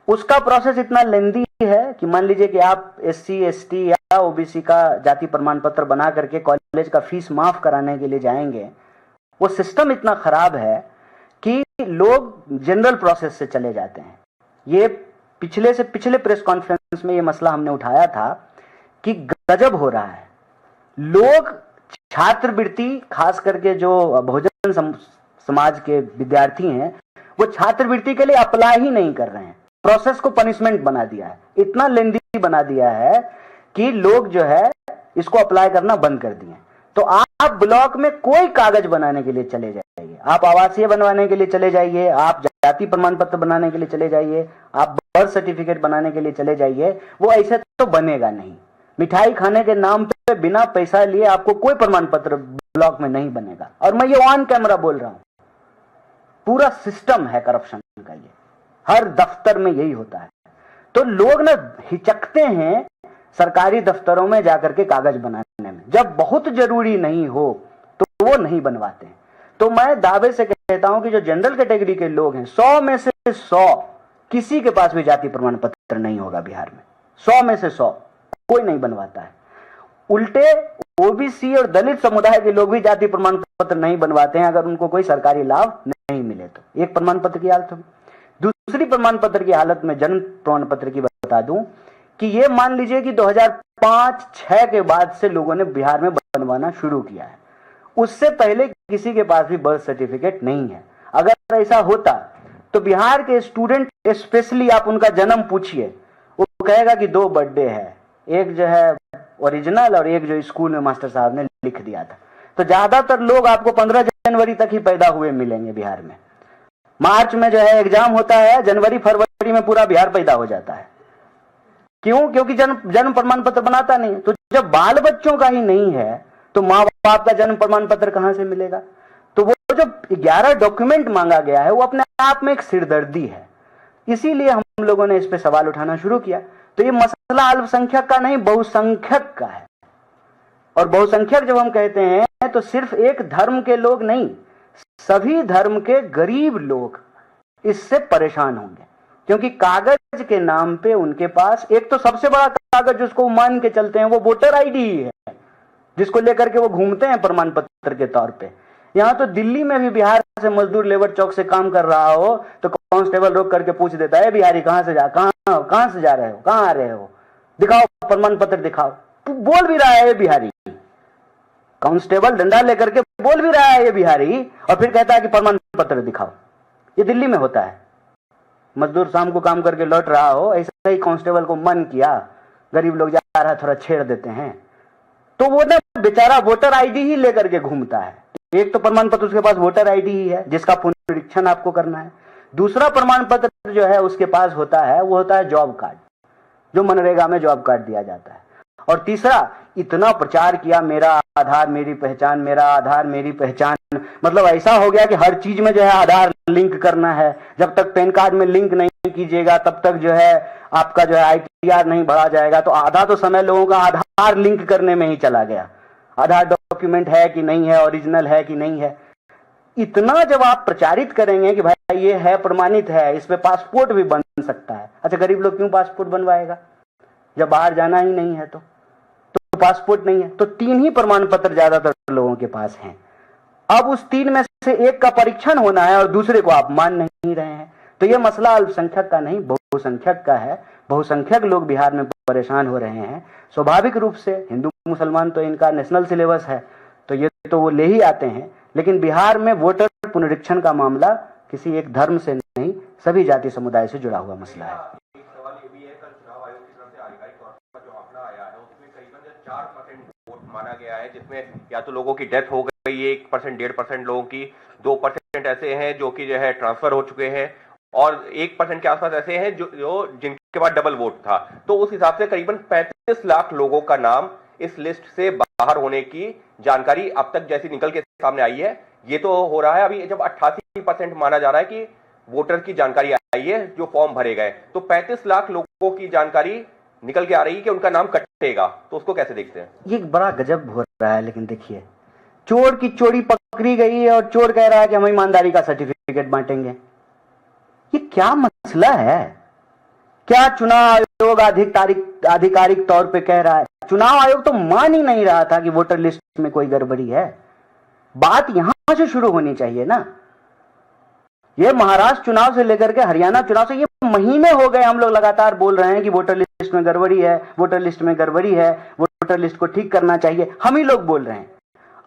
उसका प्रोसेस इतना लेंदी है कि मान लीजिए कि आप SC ST या OBC का जाति प्रमाण पत्र बना करके कॉलेज का फीस माफ कराने के लिए जाएंगे, वो सिस्टम इतना खराब है कि लोग जनरल प्रोसेस से चले जाते हैं। ये पिछले प्रेस कॉन्फ्रेंस में ये मसला हमने उठाया था कि गजब हो रहा है। लोग छात्रवृत्ति, खास करके जो बहुजन समाज के विद्यार्थी हैं, वो छात्रवृत्ति के लिए अप्लाई ही नहीं कर रहे हैं। प्रोसेस को पनिशमेंट बना दिया है, इतना लेंदी बना दिया है कि लोग जो है इसको अप्लाई करना बंद कर दिए। तो आप ब्लॉक में कोई कागज बनाने के लिए चले जाइए, आप आवासीय बनवाने के लिए चले जाइए, आप जाति प्रमाण पत्र बनाने के लिए चले जाइए, आप बर्थ सर्टिफिकेट बनाने के लिए चले जाइए, वो ऐसे तो बनेगा नहीं। मिठाई खाने के नाम पे बिना पैसा लिए आपको कोई प्रमाण पत्र ब्लॉक में नहीं बनेगा। और मैं ये ऑन कैमरा बोल रहा हूं, पूरा सिस्टम है करप्शन का, ये हर दफ्तर में यही होता है। तो लोग ना हिचकते हैं सरकारी दफ्तरों में जाकर के कागज बनाने में, जब बहुत जरूरी नहीं हो तो वो नहीं बनवाते हैं। तो मैं दावे से कहता हूं कि जो जनरल कैटेगरी के लोग हैं, 100 में से 100 किसी के पास भी जाति प्रमाण पत्र नहीं होगा बिहार में। 100 में से 100 कोई नहीं बनवाता है। उल्टे OBC और दलित समुदाय के लोग भी जाति प्रमाण पत्र नहीं बनवाते हैं अगर उनको कोई सरकारी लाभ नहीं मिले तो। एक प्रमाण पत्र की हालत में, दूसरी प्रमाण पत्र की हालत में जन्म प्रमाण पत्र की बता दूं कि ये मान लीजिए कि 2005-6 के बाद से लोगों ने बिहार में बनवाना शुरू किया है। उससे पहले किसी के पास भी बर्थ सर्टिफिकेट नहीं है। अगर ऐसा होता तो बिहार के स्टूडेंट, स्पेशली आप उनका जन्म पूछिए, वो कहेगा कि 2 बर्थडे है, एक जो है ओरिजिनल और एक जो स्कूल में मास्टर साहब ने लिख दिया था। तो ज्यादातर लोग आपको 15 जनवरी तक ही पैदा हुए मिलेंगे बिहार में। मार्च में जो है एग्जाम होता है, जनवरी फरवरी में पूरा बिहार पैदा हो जाता है। क्यों? क्योंकि जन्म प्रमाण पत्र बनाता नहीं। तो जब बाल बच्चों का ही नहीं है तो माँ बाप का जन्म प्रमाण पत्र कहां से मिलेगा? तो वो जो 11 डॉक्यूमेंट मांगा गया है वो अपने आप में एक सिरदर्दी है। इसीलिए हम लोगों ने इस पे सवाल उठाना शुरू किया। तो ये मसला अल्पसंख्यक का नहीं, बहुसंख्यक का है। और बहुसंख्यक जब हम कहते हैं तो सिर्फ एक धर्म के लोग नहीं, सभी धर्म के गरीब लोग इससे परेशान होंगे। क्योंकि कागज के नाम पे उनके पास एक तो सबसे बड़ा कागज जिसको मान के चलते हैं वो वोटर आईडी ही है, जिसको लेकर के वो घूमते हैं प्रमाण पत्र के तौर पे। यहां तो दिल्ली में भी बिहार से मजदूर लेबर चौक से काम कर रहा हो तो कांस्टेबल रोक करके पूछ देता है, बिहारी कहां से जा रहे हो, कहां आ रहे हो, दिखाओ प्रमाण पत्र दिखाओ। बोल भी रहा है ये बिहारी, कांस्टेबल डंडा लेकर के बोल भी रहा है ये बिहारी, और फिर कहता है कि प्रमाण पत्र दिखाओ। ये दिल्ली में होता है। मजदूर शाम को काम करके लौट रहा हो, ऐसा ही कांस्टेबल को मन किया, गरीब लोग जा रहा है थोड़ा छेड़ देते हैं, तो वो ना बेचारा वोटर आईडी ही लेकर के घूमता है। एक तो प्रमाण पत्र उसके पास वोटर आईडी ही है जिसका पुनरीक्षण आपको करना है। दूसरा प्रमाण पत्र जो है उसके पास होता है, वो होता है जॉब कार्ड, जो मनरेगा में जॉब कार्ड दिया जाता है। और तीसरा, इतना प्रचार किया मेरा आधार मेरी पहचान, मेरा आधार मेरी पहचान, मतलब ऐसा हो गया कि हर चीज में जो है आधार लिंक करना है। जब तक पैन कार्ड में लिंक नहीं कीजिएगा तब तक जो है आपका जो है ITR नहीं बढ़ा जाएगा। तो आधा तो समय लोगों का आधार लिंक करने में ही चला गया, आधार डॉक्यूमेंट है कि नहीं है, ओरिजिनल है कि नहीं है। इतना जब आप प्रचारित करेंगे कि भाई ये है, प्रमाणित है, इस पे पासपोर्ट भी बन सकता है। अच्छा, गरीब लोग क्यों पासपोर्ट बनवाएगा जब बाहर जाना ही नहीं है? तो पासपोर्ट नहीं है तो 3 ही प्रमाण पत्र ज्यादातर लोगों के पास हैं। अब उस 3 में से एक का परीक्षण होना है और दूसरे को आप मान नहीं रहे हैं। तो यह मसला अल्पसंख्यक का नहीं, बहुसंख्यक का है। बहुसंख्यक लोग बिहार में परेशान हो रहे हैं। स्वाभाविक रूप से हिंदू मुसलमान तो इनका नेशनल सिलेबस है, तो ये तो वो ले ही आते हैं। लेकिन बिहार में वोटर पुनरीक्षण का मामला किसी एक धर्म से नहीं, सभी जाति समुदाय से जुड़ा हुआ मसला है। एक सवाल ये भी है, कल चुनाव आयोग की तरफ से आधिकारिक तौर पर जो आंकड़ा आया है उसमें करीबन 4% वोट माना गया है, जिसमें या तो लोगों की डेथ हो गई है 1%, 1.5% लोगों की, 2% ऐसे हैं जो कि जो है ट्रांसफर हो चुके हैं और 1% के आसपास ऐसे हैं जो जिनके पास डबल वोट था। तो उस हिसाब से करीबन 35 लाख लोगों का नाम इस लिस्ट से बाहर होने की जानकारी अब तक जैसी निकल के सामने आई है। ये तो हो रहा है अभी जब 88% माना जा रहा है कि वोटर की जानकारी आई है जो फॉर्म भरे गए, तो 35 लाख लोगों की जानकारी निकल के आ रही है कि उनका नाम कटेगा। तो उसको कैसे देखते हैं? ये बड़ा गजब हो रहा है। लेकिन देखिए, चोर की चोरी पकड़ी गई है और चोर कह रहा है कि हम ईमानदारी का सर्टिफिकेट बांटेंगे। ये क्या मसला है? क्या चुनाव आयोग आधिकारिक तौर पे कह रहा है? चुनाव आयोग तो मान ही नहीं रहा था कि वोटर लिस्ट में कोई गड़बड़ी है। बात यहां से शुरू होनी चाहिए ना। ये महाराष्ट्र चुनाव से लेकर के हरियाणा चुनाव से ये महीने हो गए हम लोग लगातार बोल रहे हैं कि वोटर लिस्ट में गड़बड़ी है, वोटर लिस्ट में गड़बड़ी है, वोटर लिस्ट को ठीक करना चाहिए। हम ही लोग बोल रहे हैं।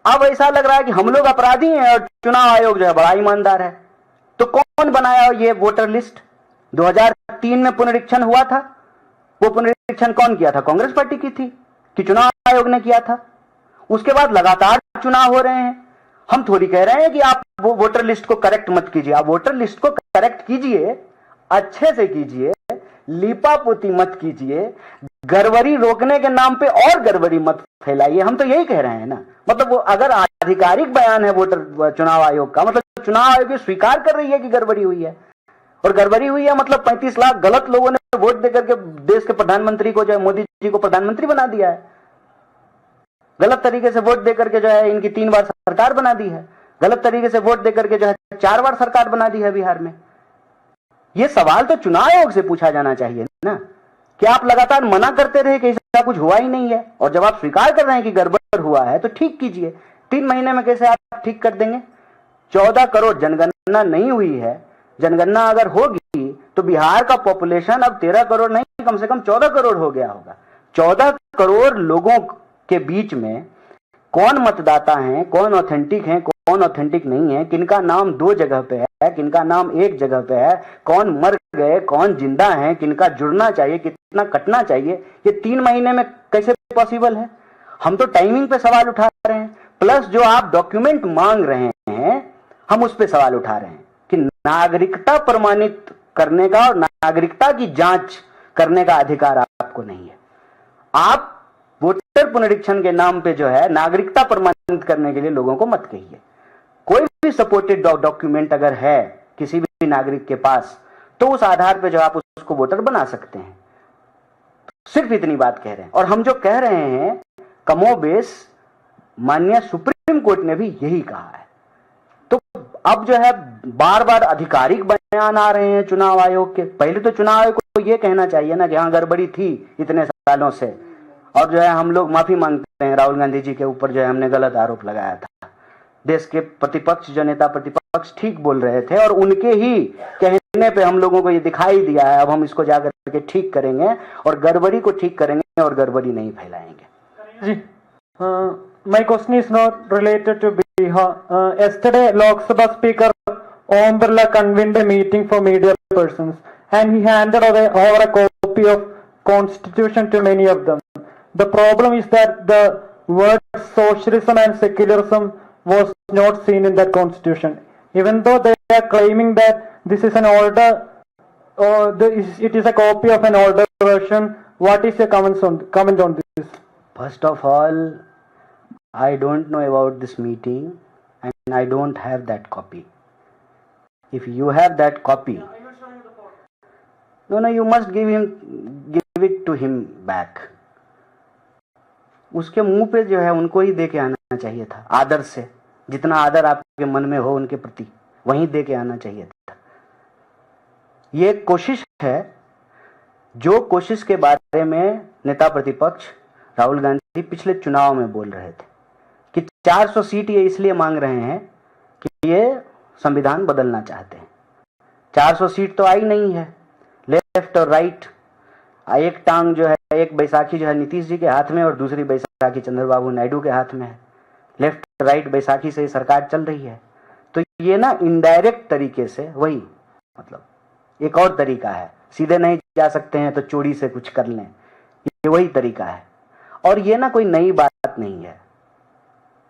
अब ऐसा लग रहा है कि हम लोग अपराधी हैं और चुनाव आयोग जो है बड़ा ईमानदार है। तो कौन बनाया ये वोटर लिस्ट? 2003 में पुनरीक्षण हुआ था। वो पुनरीक्षण कौन किया था? कांग्रेस पार्टी की थी कि चुनाव आयोग ने किया था? उसके बाद लगातार चुनाव हो रहे हैं। हम थोड़ी कह रहे हैं कि आप वो वोटर लिस्ट को करेक्ट मत कीजिए। आप वोटर लिस्ट को करेक्ट कीजिए, अच्छे से कीजिए, लीपापोती मत कीजिए, गड़बड़ी रोकने के नाम पे और गड़बड़ी मत फैलाइए। हम तो यही कह रहे हैं ना। मतलब वो अगर आधिकारिक बयान है वोटर चुनाव आयोग का, मतलब चुनाव आयोग स्वीकार कर रही है कि गड़बड़ी हुई है। और गड़बड़ी हुई है मतलब 35 लाख गलत लोगों ने वोट देकर के देश के प्रधानमंत्री को जो है मोदी जी को प्रधानमंत्री बना दिया है। गलत तरीके से वोट देकर के जो है इनकी 3 बार सरकार बना दी है। गलत तरीके से वोट देकर के जो है 4 बार सरकार बना दी है बिहार में। यह सवाल तो चुनाव आयोग से पूछा जाना चाहिए ना कि आप लगातार मना करते रहे कि ऐसा कुछ हुआ ही नहीं है, और जब आप स्वीकार कर रहे हैं कि गड़बड़ हुआ है तो ठीक कीजिए। 3 महीने में कैसे आप ठीक कर देंगे? 14 करोड़ जनगणना नहीं हुई है। जनगणना अगर होगी तो बिहार का पॉपुलेशन अब 13 करोड़ नहीं, कम से कम 14 करोड़ हो गया होगा। 14 करोड़ लोगों के बीच में कौन मतदाता हैं, कौन ऑथेंटिक हैं, कौन ऑथेंटिक नहीं है, किनका नाम 2 जगह पे है, किनका नाम 1 जगह पे है, कौन मर गए, कौन जिंदा है, किनका जुड़ना चाहिए, कितना कटना चाहिए, ये 3 महीने में कैसे पॉसिबल है? हम तो टाइमिंग पे सवाल उठा रहे हैं, प्लस जो आप डॉक्यूमेंट मांग रहे हैं हम उस पे सवाल उठा रहे हैं कि नागरिकता प्रमाणित करने का और नागरिकता की जांच करने का अधिकार आपको नहीं है। आप वोटर पुनरीक्षण के नाम पे जो है नागरिकता प्रमाणित करने के लिए लोगों को मत कहिए। कोई भी सपोर्टेड डॉक्यूमेंट अगर है किसी भी नागरिक के पास तो उस आधार पे जो आप उसको वोटर बना सकते हैं। सिर्फ इतनी बात कह रहे हैं। और हम जो कह रहे हैं कमोबेश माननीय सुप्रीम कोर्ट ने भी यही कहा है। तो अब जो है बार बार आधिकारिक बयान आ रहे हैं चुनाव आयोग के। पहले तो चुनाव आयोग को यह कहना चाहिए ना कि हाँ गड़बड़ी थी इतने सालों से, और जो है हम लोग माफी मांगते हैं राहुल गांधी जी के ऊपर जो है हमने गलत आरोप लगाया था। देश के प्रतिपक्ष जो नेता प्रतिपक्ष ठीक बोल रहे थे और उनके ही कहने पे हम लोगों को ये दिखाई दिया है। अब हम इसको जाकर के ठीक करेंगे और गड़बड़ी को ठीक करेंगे और गड़बड़ी नहीं फैलाएंगे। जी, my question is not related to Bihar. Yesterday, Lok Sabha Speaker Om Birla convened a meeting for media persons, and he handed over a copy of Constitution to many of them. The problem is that the word socialism and secularism was not seen in that Constitution. Even though they are claiming that this is an older, it is a copy of an older version. What is your comment on this? First of all, I don't know about this meeting and I don't have that copy. If you have that copy, no, you must give it to him back. उसके मुंह पे जो है उनको ही दे के आना चाहिए था, आदर से, जितना आदर आपके मन में हो उनके प्रति वहीं दे के आना चाहिए था। ये एक कोशिश है, जो कोशिश के बारे में नेता प्रतिपक्ष राहुल गांधी पिछले चुनाव में बोल रहे थे कि 400 सीट ये इसलिए मांग रहे हैं कि ये संविधान बदलना चाहते हैं। 400 सीट तो आई नहीं है, लेफ्ट और राइट, एक टांग जो है, एक बैसाखी जो है नीतीश जी के हाथ में और दूसरी बैसाखी चंद्रबाबू नायडू के हाथ में है। लेफ्ट राइट बैसाखी से सरकार चल रही है। तो ये ना इनडायरेक्ट तरीके से वही, मतलब एक और तरीका है, सीधे नहीं जा सकते हैं तो चोरी से कुछ कर लें, ये वही तरीका है। और ये ना कोई नई बात नहीं है।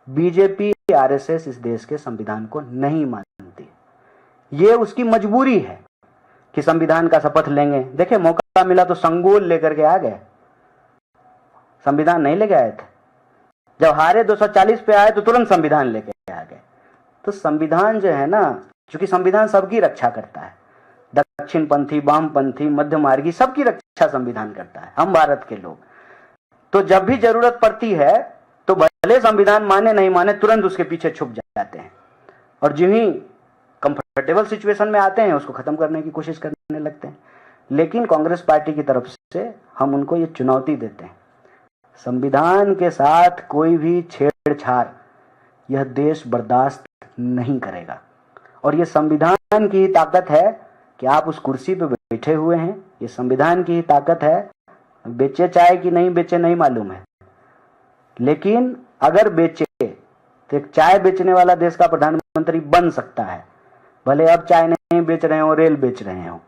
बीजेपी आरएसएस इस देश के संविधान को नहीं मानती, ये उसकी मजबूरी है कि संविधान का शपथ लेंगे। देखिए, मौका मिला तो संगोल लेकर के आ गए, संविधान नहीं लेके आए थे। जब हारे 240 पे आए तो तुरंत संविधान लेके आ गए। तो संविधान जो है ना, क्योंकि संविधान सबकी रक्षा करता है, दक्षिण पंथी, वामपंथी, मध्य मार्गी, सबकी रक्षा संविधान करता है, हम भारत के लोग। तो जब भी जरूरत पड़ती है तो भले संविधान माने नहीं माने, तुरंत उसके पीछे छुप जाते हैं और जो ही कंफर्टेबल सिचुएशन में आते हैं उसको खत्म करने की कोशिश करने लगते हैं। लेकिन कांग्रेस पार्टी की तरफ से हम उनको ये चुनौती देते हैं, संविधान के साथ कोई भी छेड़छाड़ यह देश बर्दाश्त नहीं करेगा। और ये संविधान की ही ताकत है कि आप उस कुर्सी पे बैठे हुए हैं, ये संविधान की ही ताकत है। बेचे चाय कि नहीं बेचे नहीं मालूम है, लेकिन अगर बेचे तो एक चाय बेचने वाला देश का प्रधानमंत्री बन सकता है, भले अब चाय नहीं बेच रहे हो, रेल बेच रहे हो।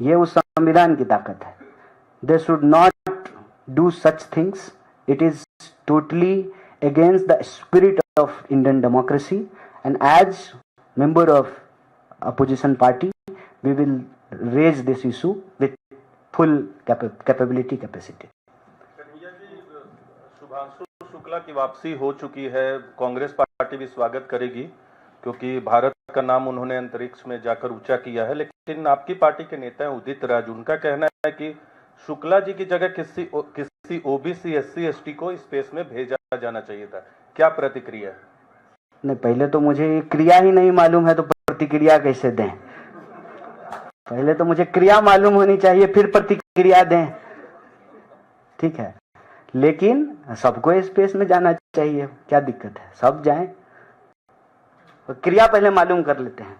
ये उस संविधान की ताकत है। They should not do such things, it is totally against the spirit of Indian democracy and as member of opposition party we will raise this issue with full capability capacity. Shubhanshu Shukla की वापसी हो चुकी है, कांग्रेस पार्टी भी स्वागत करेगी क्योंकि भारत का नाम उन्होंने अंतरिक्ष में जाकर ऊंचा किया है। लेकिन आपकी पार्टी के नेता हैं उदित राज, उनका कहना है कि शुक्ला जी की जगह किसी ओबीसी एससी एसटी को स्पेस में भेजा जाना चाहिए था, क्या प्रतिक्रिया है? नहीं, पहले तो मुझे क्रिया ही नहीं मालूम है तो प्रतिक्रिया कैसे दें? पहले तो मुझे क्रिया मालूम होनी चाहिए फिर प्रतिक्रिया दें, ठीक है। लेकिन सबको स्पेस में जाना चाहिए, क्या दिक्कत है, सब जाएं, क्रिया पहले मालूम कर लेते हैं।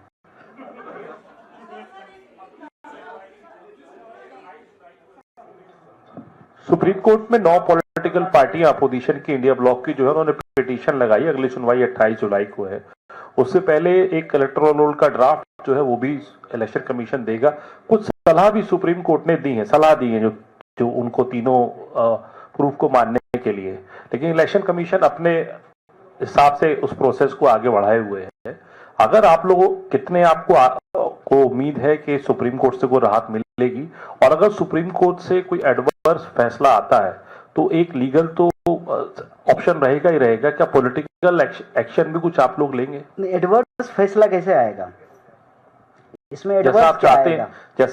सुप्रीम कोर्ट में 9 पॉलिटिकल पार्टियां अपोजिशन की इंडिया ब्लॉक की जो है उन्होंने पिटीशन लगाई, अगली सुनवाई 28 जुलाई को है। उससे पहले एक इलेक्टोरल रोल का ड्राफ्ट जो है वो भी इलेक्शन कमीशन देगा। कुछ सलाह भी सुप्रीम कोर्ट ने दी है, सलाह दी है जो उनको तीनों प्रूफ को मानने के लिए, लेकिन इलेक्शन कमीशन अपने हिसाब से उस प्रोसेस को आगे बढ़ाए हुए है। अगर आप लोगों कितने आपको उम्मीद है कि सुप्रीम कोर्ट से कोई राहत मिलेगी, और अगर सुप्रीम कोर्ट से कोई एडवर्स फैसला आता है तो एक लीगल तो ऑप्शन रहेगा ही रहेगा, क्या पॉलिटिकल एक्शन भी कुछ आप लोग लेंगे? एडवर्स फैसला कैसे आएगा इसमें? जैसा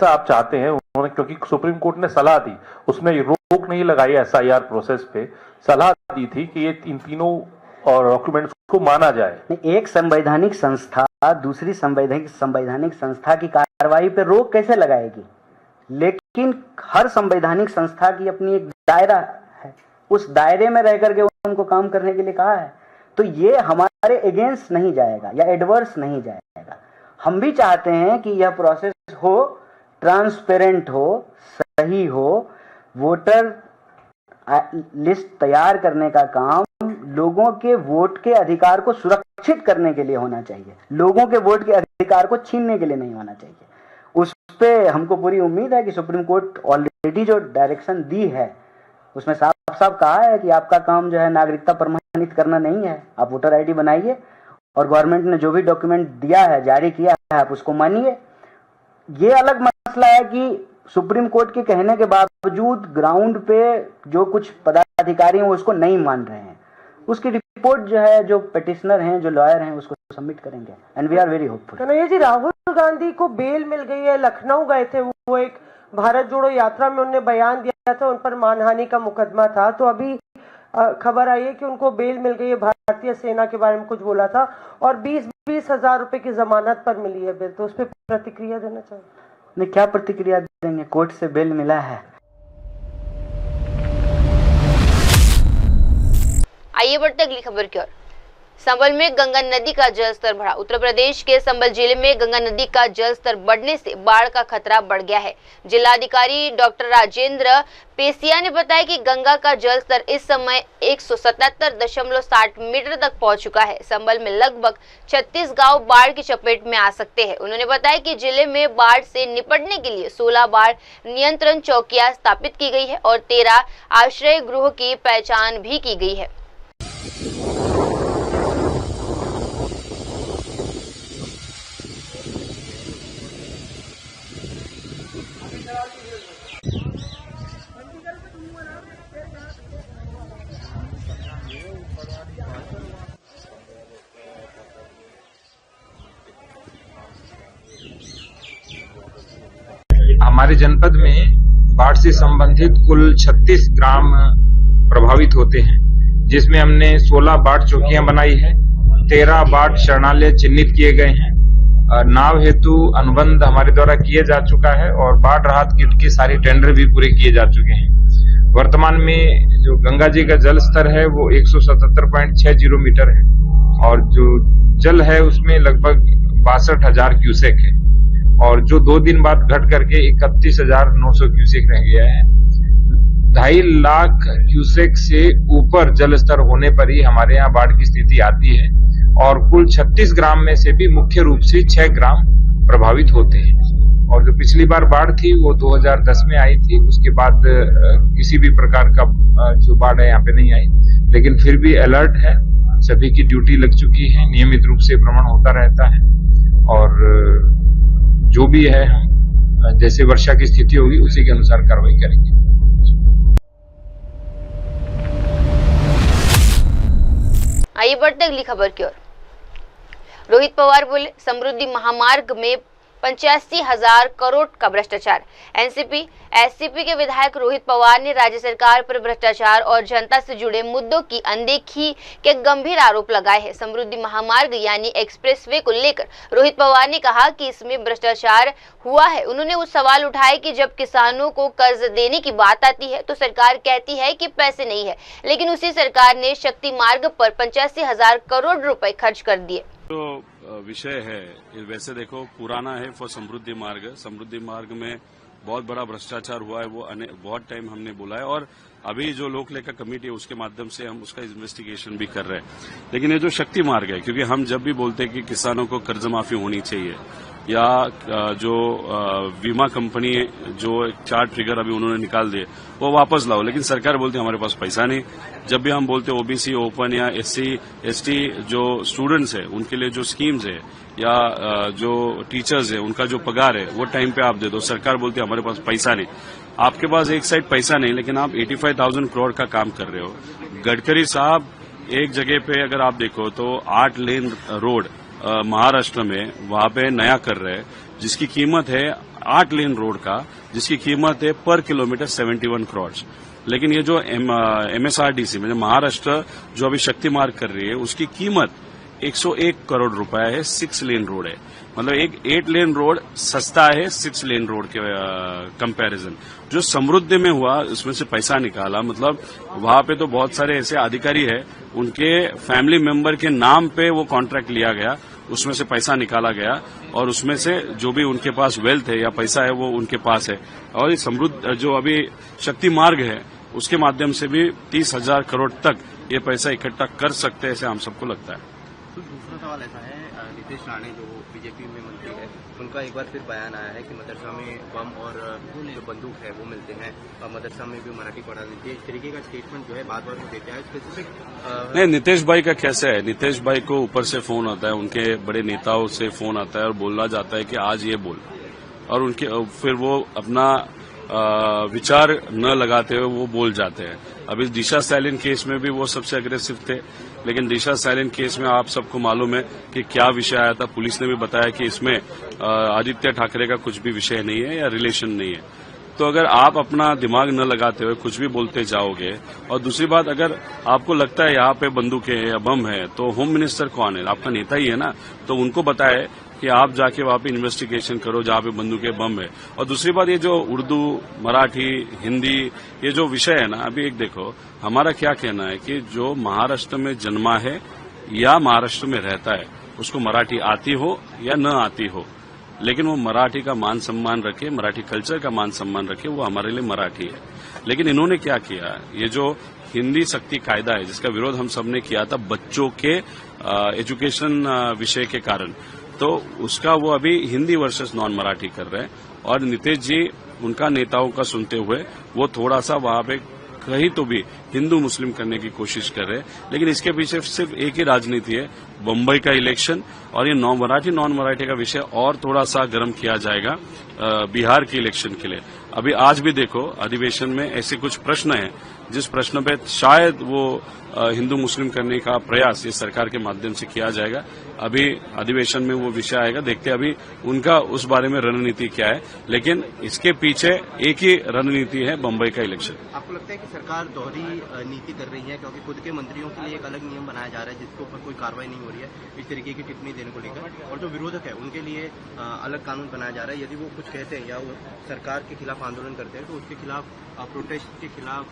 आप चाहते हैं उन्होंने, क्योंकि सुप्रीम कोर्ट ने सलाह दी, उसमें रोक नहीं लगाई एसआईआर प्रोसेस पे, सलाह दी थी कि ये इन तीनों और डॉक्यूमेंट्स को माना जाए। एक संवैधानिक संस्था दूसरी संवैधानिक संस्था की कार्रवाई पे रोक कैसे लगाएगी? लेकिन हर संवैधानिक संस्था की अपनी एक दायरा है, उस दायरे में रह करके उनको काम करने के लिए कहा है। तो ये हमारे अगेंस्ट नहीं जाएगा या एडवर्स नहीं जाएगा। हम भी चाहते हैं कि यह प्रोसेस हो, ट्रांसपेरेंट हो, सही हो। वोटर लिस्ट तैयार करने का काम लोगों के वोट के अधिकार को सुरक्षित करने के लिए होना चाहिए, लोगों के वोट के अधिकार को छीनने के लिए नहीं होना चाहिए। उस पे हमको पूरी उम्मीद है कि सुप्रीम कोर्ट ऑलरेडी जो डायरेक्शन दी है उसमें साफ साफ कहा है कि आपका काम जो है नागरिकता प्रमाणित करना नहीं है, आप वोटर आईडी बनाइए और गवर्नमेंट ने जो भी डॉक्यूमेंट दिया है, जारी किया है, आप उसको मानिए। ये अलग मसला है कि सुप्रीम कोर्ट के कहने के बावजूद ग्राउंड पे जो कुछ पदाधिकारी हैं वो उसको नहीं मान रहे हैं, उसकी रिपोर्ट जो है, जो पिटिशनर हैं, जो लॉयर हैं, उसको सबमिट करेंगे and we are very hopeful. Kanhaiya ji, Rahul Gandhi को बेल मिल गई है, लखनऊ गए थे वो, एक भारत जोड़ो यात्रा में उन्होंने बयान दिया था, उन पर मानहानि का मुकदमा था, तो अभी खबर आई है कि उनको बेल मिल गई है, भारतीय सेना के बारे में कुछ बोला था, और 20-20 हजार रुपए की जमानत पर मिली है बेल, तो उस पर प्रतिक्रिया देना चाहिए। नहीं, क्या प्रतिक्रिया देंगे, कोर्ट से बेल मिला है। आइए बढ़ते अगली खबर की ओर। संबल में गंगा नदी का जलस्तर बढ़ा। उत्तर प्रदेश के संबल जिले में गंगा नदी का जलस्तर बढ़ने से बाढ़ का खतरा बढ़ गया है। जिलाधिकारी डॉक्टर राजेंद्र पेसिया ने बताया कि गंगा का जलस्तर इस समय 177.60 मीटर तक पहुंच चुका है। संबल में लगभग 36 गांव बाढ़ की चपेट में आ सकते हैं। उन्होंने बताया कि जिले में बाढ़ से निपटने के लिए 16 बाढ़ नियंत्रण चौकियां स्थापित की गई है और 13 आश्रय गृहों की पहचान भी की गई है। हमारे जनपद में बाढ़ से संबंधित कुल 36 ग्राम प्रभावित होते हैं, जिसमें हमने 16 बाढ़ चौकियां बनाई है, 13 बाढ़ शरणालय चिन्हित किए गए हैं, नाव हेतु अनुबंध हमारे द्वारा किए जा चुका है और बाढ़ राहत किट के सारे टेंडर भी पूरे किए जा चुके हैं। वर्तमान में जो गंगा जी का जल स्तर है वो 177.60 मीटर है और जो जल है उसमें लगभग 62,000 क्यूसेक है और जो 2 दिन बाद घट करके 31,900 क्यूसेक रह गया है। 2.5 लाख क्यूसेक से ऊपर जल स्तर होने पर ही हमारे यहाँ बाढ़ की स्थिति आती है और कुल 36 ग्राम में से भी मुख्य रूप से 6 ग्राम प्रभावित होते हैं। और जो पिछली बार बाढ़ थी वो 2010 में आई थी, उसके बाद किसी भी प्रकार का जो बाढ़ है यहाँ पे नहीं आई, लेकिन फिर भी अलर्ट है, सभी की ड्यूटी लग चुकी है, नियमित रूप से भ्रमण होता रहता है और जो भी है हम जैसे वर्षा की स्थिति होगी उसी के अनुसार कार्रवाई करेंगे। आइए बढ़ते अगली खबर की ओर। रोहित पवार बोले, समृद्धि महामार्ग में 85,000 करोड़ का भ्रष्टाचार। एनसीपी एससीपी के विधायक रोहित पवार ने राज्य सरकार पर भ्रष्टाचार और जनता से जुड़े मुद्दों की अनदेखी के गंभीर आरोप लगाए हैं। समृद्धि महामार्ग यानी एक्सप्रेसवे को लेकर रोहित पवार ने कहा कि इसमें भ्रष्टाचार हुआ है। उन्होंने उस सवाल उठाए कि जब किसानों को कर्ज देने की बात आती है तो सरकार कहती है कि पैसे नहीं है, लेकिन उसी सरकार ने शक्ति मार्ग पर 85,000 करोड़ रुपए खर्च कर दिए। तो विषय है, वैसे देखो पुराना है फॉर समृद्धि मार्ग में बहुत बड़ा भ्रष्टाचार हुआ है, वो बहुत टाइम हमने बोला है और अभी जो लोक लेखा कमेटी है उसके माध्यम से हम उसका इन्वेस्टिगेशन भी कर रहे हैं। लेकिन ये जो शक्ति मार्ग है, क्योंकि हम जब भी बोलते हैं कि किसानों को कर्ज माफी होनी चाहिए या जो बीमा कंपनी जो 4 ट्रिगर अभी उन्होंने निकाल दिए वो वापस लाओ, लेकिन सरकार बोलती है हमारे पास पैसा नहीं। जब भी हम बोलते ओबीसी ओपन या SC ST जो स्टूडेंट्स है उनके लिए जो स्कीम्स है या जो टीचर्स है उनका जो पगार है वो टाइम पे आप दे दो, सरकार बोलती है हमारे पास पैसा नहीं। आपके पास एक साइड पैसा नहीं, लेकिन आप 85,000 करोड़ का काम कर रहे हो। गडकरी साहब एक जगह पे अगर आप देखो तो 8 लेन रोड महाराष्ट्र में वहां पे नया कर रहे हैं, जिसकी कीमत है 8 लेन रोड का, जिसकी कीमत है पर किलोमीटर 71 करोड़। लेकिन ये जो MSRDC में महाराष्ट्र जो अभी शक्ति मार्ग कर रही है उसकी कीमत 101 करोड़ रुपए है। 6 लेन रोड है, मतलब एक 8 लेन रोड सस्ता है 6 लेन रोड के कंपैरिजन। जो समृद्धि में हुआ उसमें से पैसा निकाला, मतलब वहां पे तो बहुत सारे ऐसे अधिकारी है उनके फैमिली मेंबर के नाम पे वो कॉन्ट्रैक्ट लिया गया, उसमें से पैसा निकाला गया और उसमें से जो भी उनके पास वेल्थ है या पैसा है वो उनके पास है। और ये समृद्ध जो अभी शक्ति मार्ग है उसके माध्यम से भी 30,000 करोड़ तक ये पैसा इकट्ठा कर सकते हैं, ऐसे हम सबको लगता है। तो दूसरा सवाल ऐसा है, नीतीश राणे जो बीजेपी में मंत्री है उनका एक बार फिर बयान आया है कि मदरसा में बम और जो बंदूक है वो मिलते हैं और मदरसा में भी मराठी पढ़ा देती है। इस तरीके का स्टेटमेंट जो है बार बार वो देते हैं स्पेसिफिक। नहीं, नीतीश भाई का कैसे है, नीतीश भाई को ऊपर से फोन आता है, उनके बड़े नेताओं से फोन आता है और बोलना जाता है कि आज ये बोल, और उनके फिर वो अपना विचार न लगाते हुए वो बोल जाते हैं। अभी दिशा सैलिन केस में भी वो सबसे अग्रेसिव थे, लेकिन दिशा सैलिन केस में आप सबको मालूम है कि क्या विषय आया था। पुलिस ने भी बताया कि इसमें आदित्य ठाकरे का कुछ भी विषय नहीं है या रिलेशन नहीं है। तो अगर आप अपना दिमाग न लगाते हुए कुछ भी बोलते जाओगे, और दूसरी बात, अगर आपको लगता है यहाँ पे बंदूकें या बम है, तो होम मिनिस्टर कौन है? आपका नेता ही है ना। तो उनको बताए कि आप जाके वहां पे इन्वेस्टिगेशन करो जहां पे बंदूकें बम है। और दूसरी बात, ये जो उर्दू, मराठी, हिंदी, ये जो विषय है ना, अभी एक देखो, हमारा क्या कहना है कि जो महाराष्ट्र में जन्मा है या महाराष्ट्र में रहता है, उसको मराठी आती हो या न आती हो, लेकिन वो मराठी का मान सम्मान रखे, मराठी कल्चर का मान सम्मान रखे, वो हमारे लिए मराठी है। लेकिन इन्होंने क्या किया, ये जो हिंदी सक्ति कायदा है जिसका विरोध हम सबने किया था बच्चों के एजुकेशन विषय के कारण, तो उसका वो अभी हिंदी वर्सेस नॉन मराठी कर रहे हैं। और नीतीश जी उनका नेताओं का सुनते हुए वो थोड़ा सा वहां पे कहीं तो भी हिंदू मुस्लिम करने की कोशिश कर रहे हैं। लेकिन इसके पीछे सिर्फ एक ही राजनीति है, बम्बई का इलेक्शन, और ये नॉन मराठी का विषय और थोड़ा सा गर्म किया जाएगा बिहार के इलेक्शन के लिए। अभी आज भी देखो अधिवेशन में ऐसे कुछ प्रश्न हैं जिस प्रश्न पे शायद वो हिंदू मुस्लिम करने का प्रयास इस सरकार के माध्यम से किया जाएगा। अभी अधिवेशन में वो विषय आएगा, देखते हैं अभी उनका उस बारे में रणनीति क्या है। लेकिन इसके पीछे एक ही रणनीति है, बम्बई का इलेक्शन। आपको लगता है कि सरकार दोहरी नीति कर रही है, क्योंकि खुद के मंत्रियों के लिए एक अलग नियम बनाया जा रहा है जिसके ऊपर कोई कार्रवाई नहीं हो रही है इस तरीके की टिप्पणी देने को लेकर, और जो विरोधक है उनके लिए अलग कानून बनाया जा रहा है। यदि वो कुछ कहते हैं या वो सरकार के खिलाफ आंदोलन करते हैं तो उसके खिलाफ, प्रोटेस्ट के खिलाफ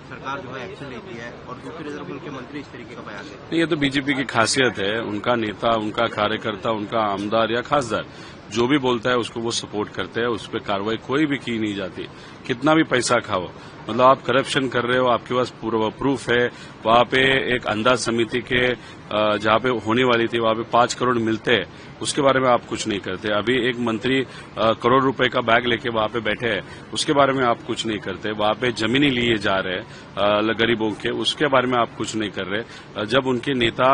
सरकार जो है एक्शन लेती है, और दूसरी तरफ उनके मंत्री इस तरीके का बयान देते हैं। ये तो बीजेपी की खासियत है, उनका नेता, उनका कार्यकर्ता, उनका आमदार या खासदार जो भी बोलता है उसको वो सपोर्ट करते हैं, उस पर कार्रवाई कोई भी की नहीं जाती, कितना भी पैसा खाओ। मतलब आप करप्शन कर रहे हो, आपके पास पूरा प्रूफ है। वहां पे एक अंदाज समिति के जहां पे होने वाली थी वहां पे 5 करोड़ मिलते हैं, उसके बारे में आप कुछ नहीं करते। अभी एक मंत्री करोड़ रुपए का बैग लेके वहां पे बैठे हैं, उसके बारे में आप कुछ नहीं करते। वहां पे जमीनें लिए जा रहे हैं गरीबों के, उसके बारे में आप कुछ नहीं कर रहे। जब उनके नेता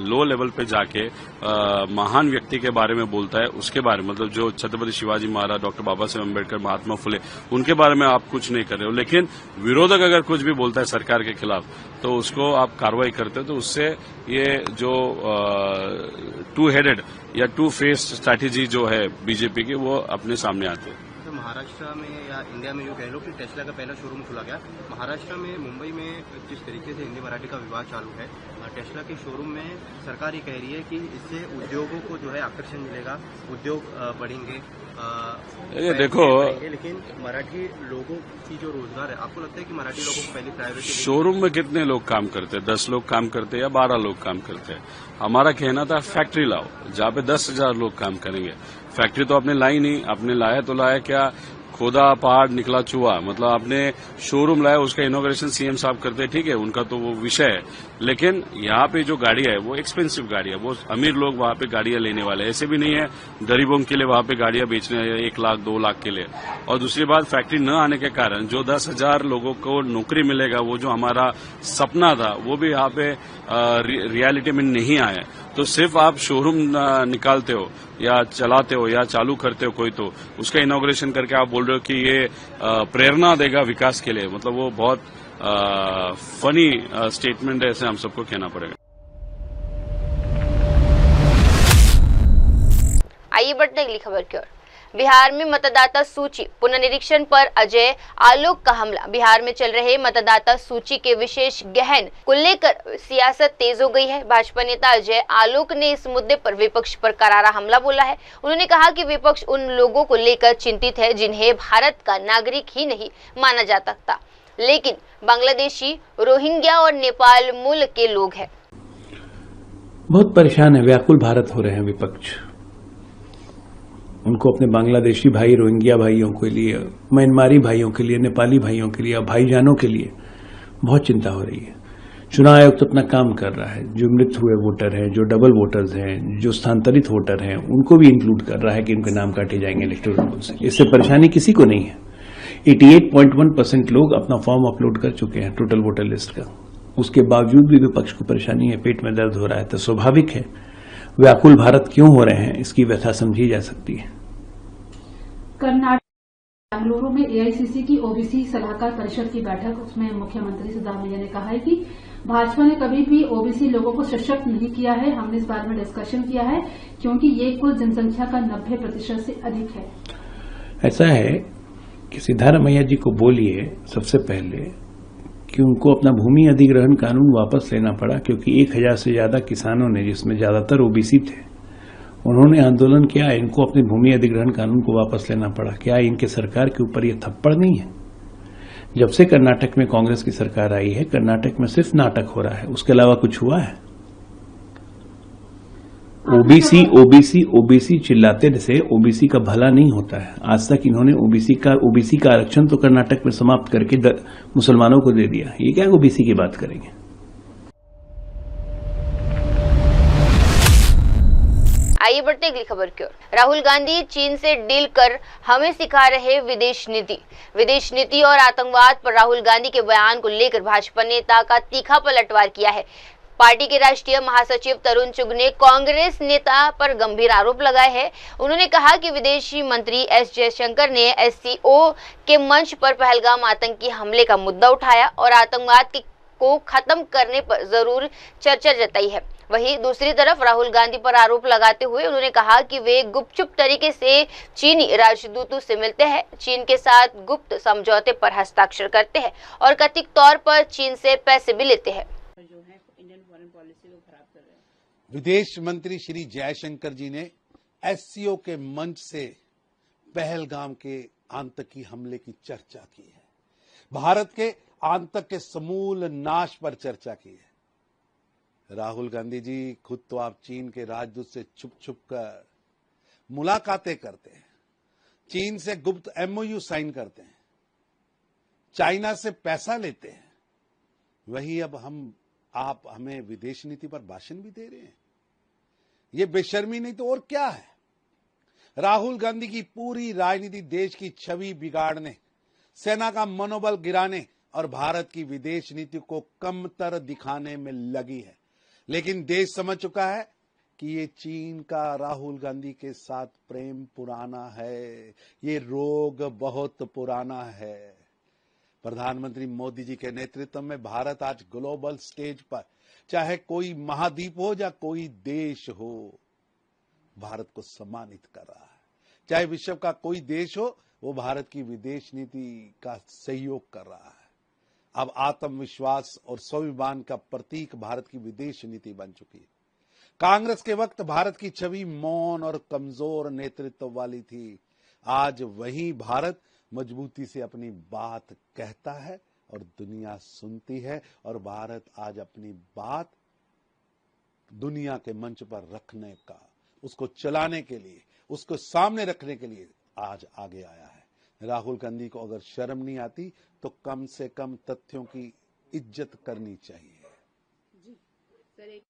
लो लेवल पे जाके महान व्यक्ति के बारे में बोलता है, उसके बारे में, मतलब जो छत्रपति शिवाजी महाराज, डॉक्टर बाबा साहेब अम्बेडकर, महात्मा फुले, उनके बारे में आप कुछ नहीं कर रहे हो। लेकिन विरोधक अगर कुछ भी बोलता है सरकार के खिलाफ तो उसको आप कार्रवाई करते हो, तो उससे ये जो टू हेडेड या टू फेस्ड स्ट्रैटेजी जो है बीजेपी की, वो अपने सामने आती है। तो महाराष्ट्र में या इंडिया में यूँ कह लो कि टेस्ला का पहला शोरूम खुला गया। महाराष्ट्र में, मुंबई में जिस तरीके से हिंदी मराठी का विवाद चालू है, टेस्ला के शोरूम में सरकार ये कह रही है कि इससे उद्योगों को जो है आकर्षण मिलेगा, उद्योग बढ़ेंगे। ये देखो, लेकिन मराठी लोगों की जो रोजगार है, आपको लगता है कि मराठी लोगों को पहली प्रायोरिटी? शोरूम में कितने लोग काम करते हैं? 10 लोग काम करते हैं या 12 लोग काम करते हैं? हमारा कहना था फैक्ट्री लाओ जहां पे 10,000 लोग काम करेंगे। फैक्ट्री तो आपने लाई नहीं, आपने लाया तो लाया क्या, खोदा पहाड़ निकला चूहा। मतलब आपने शोरूम लाया, उसका इनॉग्रेशन सीएम साहब करते हैं, ठीक है, उनका तो वो विषय है। लेकिन यहाँ पे जो गाड़ियां है वो एक्सपेंसिव गाड़ी है, वो अमीर लोग वहां पे गाड़ियां लेने वाले, ऐसे भी नहीं है गरीबों के लिए वहां पे गाड़ियां बेचने 1 लाख 2 लाख के लिए। और दूसरी बात, फैक्ट्री न आने के कारण जो 10,000 लोगों को नौकरी मिलेगा, वो जो हमारा सपना था, वो भी यहाँ पे रियलिटी में नहीं आया। तो सिर्फ आप शोरूम निकालते हो या चलाते हो या चालू करते हो कोई, तो उसका इनॉग्रेशन करके आप बोल रहे हो कि ये प्रेरणा देगा विकास के लिए, मतलब वो बहुत फनी स्टेटमेंट है, ऐसे हम सबको कहना पड़ेगा। आइए बढ़ते अगली खबर की ओर। बिहार में मतदाता सूची पुनर्निरीक्षण पर अजय आलोक का हमला। बिहार में चल रहे मतदाता सूची के विशेष गहन को लेकर सियासत तेज हो गई है। भाजपा नेता अजय आलोक ने इस मुद्दे पर विपक्ष पर करारा हमला बोला है। उन्होंने कहा कि विपक्ष उन लोगों को लेकर चिंतित है जिन्हें भारत का नागरिक ही नहीं माना जा सकता, लेकिन बांग्लादेशी, रोहिंग्या और नेपाल मूल के लोग हैं। बहुत परेशान है, व्याकुल भारत हो रहे हैं विपक्ष। उनको अपने बांग्लादेशी भाई, रोहिंग्या भाइयों के लिए, म्यांमारी भाइयों के लिए, नेपाली भाइयों के लिए, भाईजानों के लिए बहुत चिंता हो रही है। चुनाव आयोग तो अपना काम कर रहा है। जो मृत हुए वोटर हैं, जो डबल वोटर्स हैं, जो स्थानांतरित वोटर हैं, उनको भी इंक्लूड कर रहा है कि उनके नाम काटे जाएंगे इलेक्टोरल रोल से। इससे परेशानी किसी को नहीं है। 88.1% लोग अपना फॉर्म अपलोड कर चुके हैं टोटल वोटर लिस्ट का। उसके बावजूद भी विपक्ष को परेशानी है, पेट में दर्द हो रहा है। तो स्वाभाविक है, व्याकुल भारत क्यों हो रहे हैं, इसकी व्यथा समझी जा सकती है। कर्नाटक बेंगलुरु में एआईसीसी की ओबीसी सलाहकार परिषद की बैठक, उसमें मुख्यमंत्री सिद्धरामैया ने कहा है कि भाजपा ने कभी भी ओबीसी लोगों को सशक्त नहीं किया है। हमने इस बारे में डिस्कशन किया है क्योंकि ये कुल जनसंख्या का 90% से अधिक है। ऐसा है कि सिद्धारमैया जी को बोलिए सबसे पहले कि उनको अपना भूमि अधिग्रहण कानून वापस लेना पड़ा, क्योंकि 1000 से ज्यादा किसानों ने, जिसमें ज्यादातर ओबीसी थे, उन्होंने आंदोलन किया। इनको अपने भूमि अधिग्रहण कानून को वापस लेना पड़ा। क्या इनके सरकार के ऊपर ये थप्पड़ नहीं है? जब से कर्नाटक में कांग्रेस की सरकार आई है, कर्नाटक में सिर्फ नाटक हो रहा है, उसके अलावा कुछ हुआ है? ओबीसी ओबीसी ओबीसी चिल्लाते से ओबीसी का भला नहीं होता है। आज तक इन्होंने ओबीसी का आरक्षण तो कर्नाटक में समाप्त करके मुसलमानों को दे दिया। ये क्या ओबीसी की बात करेंगे? आइए बढ़ते अगली खबर की ओर। राहुल गांधी चीन से डील कर हमें सिखा रहे विदेश नीति और आतंकवाद पर राहुल गांधी के बयान को लेकर भाजपा नेता का तीखा पलटवार किया है। पार्टी के राष्ट्रीय महासचिव तरुण चुग ने कांग्रेस नेता पर गंभीर आरोप लगाए हैं। उन्होंने कहा कि विदेशी मंत्री एस जयशंकर ने एससीओ के मंच पर पहलगाम आतंकी हमले का मुद्दा उठाया और आतंकवाद को खत्म करने पर जरूर चर्चा जताई है। वहीं दूसरी तरफ राहुल गांधी पर आरोप लगाते हुए उन्होंने कहा कि वे गुपचुप तरीके से चीनी राजदूतों से मिलते हैं, चीन के साथ गुप्त समझौते पर हस्ताक्षर करते हैं और कथित तौर पर चीन से पैसे भी लेते हैं। विदेश मंत्री श्री जयशंकर जी ने एससीओ के मंच से पहलगाम के आतंकी हमले की चर्चा की है, भारत के आतंक के समूल नाश पर चर्चा की है। राहुल गांधी जी खुद तो आप चीन के राजदूत से छुप छुप कर मुलाकातें करते हैं, चीन से गुप्त एमओयू साइन करते हैं, चाइना से पैसा लेते हैं। वही अब आप हमें विदेश नीति पर भाषण भी दे रहे हैं। ये बेशर्मी नहीं तो और क्या है? राहुल गांधी की पूरी राजनीति देश की छवि बिगाड़ने, सेना का मनोबल गिराने और भारत की विदेश नीति को कमतर दिखाने में लगी है। लेकिन देश समझ चुका है कि ये चीन का राहुल गांधी के साथ प्रेम पुराना है, ये रोग बहुत पुराना है। प्रधानमंत्री मोदी जी के नेतृत्व में भारत आज ग्लोबल स्टेज पर, चाहे कोई महाद्वीप हो या कोई देश हो, भारत को सम्मानित कर रहा है। चाहे विश्व का कोई देश हो, वो भारत की विदेश नीति का सहयोग कर रहा है। अब आत्मविश्वास और स्वाभिमान का प्रतीक भारत की विदेश नीति बन चुकी है। कांग्रेस के वक्त भारत की छवि मौन और कमजोर नेतृत्व वाली थी। आज वही भारत मजबूती से अपनी बात कहता है और दुनिया सुनती है, और भारत आज अपनी बात दुनिया के मंच पर रखने का, उसको चलाने के लिए, उसको सामने रखने के लिए आज आगे आया है। राहुल गांधी को अगर शर्म नहीं आती तो कम से कम तथ्यों की इज्जत करनी चाहिए। जी सर, एक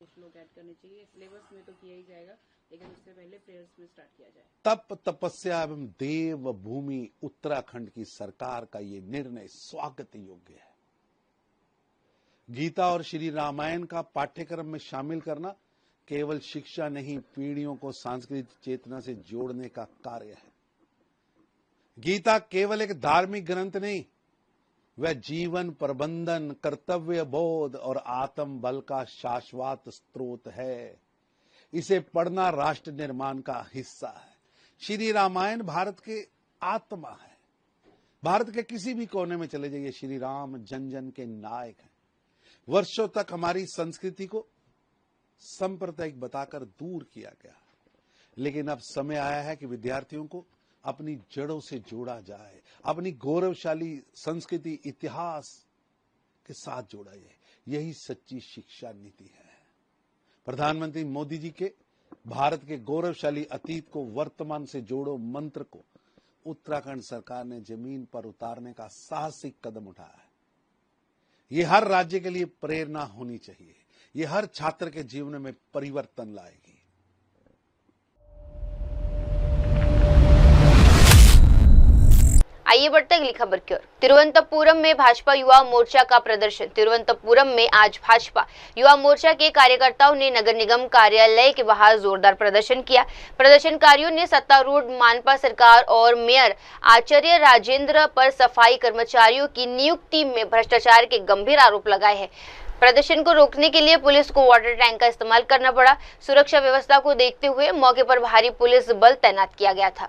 श्लोक ऐड करने चाहिए। सिलेबस में तो किया ही जाएगा, लेकिन उससे पहले प्रेयर्स में स्टार्ट किया जाए। तप तपस्या एवं देव भूमि उत्तराखंड की सरकार का ये निर्णय स्वागत योग्य है। गीता और श्री रामायण का पाठ्यक्रम में शामिल करना केवल शिक्षा नहीं, पीढ़ियों को सांस्कृतिक चेतना से जोड़ने का कार्य है। गीता केवल एक धार्मिक ग्रंथ नहीं, वह जीवन प्रबंधन, कर्तव्य बोध और आत्म बल का शाश्वत स्रोत है। इसे पढ़ना राष्ट्र निर्माण का हिस्सा है। श्री रामायण भारत के आत्मा है। भारत के किसी भी कोने में चले जाइए, श्री राम जन जन के नायक हैं। वर्षों तक हमारी संस्कृति को सांप्रदायिक बताकर दूर किया गया, लेकिन अब समय आया है कि विद्यार्थियों को अपनी जड़ों से जोड़ा जाए, अपनी गौरवशाली संस्कृति इतिहास के साथ जोड़ा जाए। यही सच्ची शिक्षा नीति है। प्रधानमंत्री मोदी जी के भारत के गौरवशाली अतीत को वर्तमान से जोड़ो मंत्र को उत्तराखंड सरकार ने जमीन पर उतारने का साहसिक कदम उठाया है। ये हर राज्य के लिए प्रेरणा होनी चाहिए। ये हर छात्र के जीवन में परिवर्तन लाएगी। आइए बढ़ते अगली खबर की ओर। तिरुवनंतपुरम में भाजपा युवा मोर्चा का प्रदर्शन। तिरुवनंतपुरम में आज भाजपा युवा मोर्चा के कार्यकर्ताओं ने नगर निगम कार्यालय के बाहर जोरदार प्रदर्शन किया। प्रदर्शनकारियों ने सत्तारूढ़ मानपा सरकार और मेयर आचार्य राजेंद्र पर सफाई कर्मचारियों की नियुक्ति में भ्रष्टाचार के गंभीर आरोप लगाए हैं। प्रदर्शन को रोकने के लिए पुलिस को वाटर टैंक का इस्तेमाल करना पड़ा। सुरक्षा व्यवस्था को देखते हुए मौके पर भारी पुलिस बल तैनात किया गया था।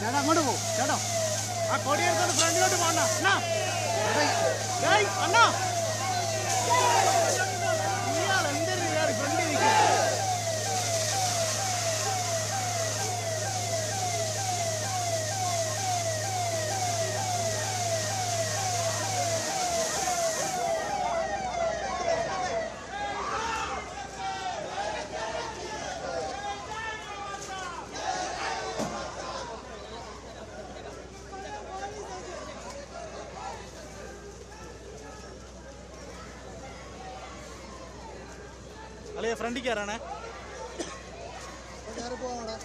ചേട്ടാ അങ്ങോട്ട് പോകും ചേട്ടോ ആ കൊടി എടുത്തോണ്ട് ഫ്രണ്ടിലോട്ട് പോകണ്ട അണ്ണാ അണ്ണാ ഇയാൾ എന്തൊരു ഇയാൾ ഫ്രണ്ടിൽ അല്ലേ ഫ്രണ്ടിൽ കയറാണേ പോവാടാ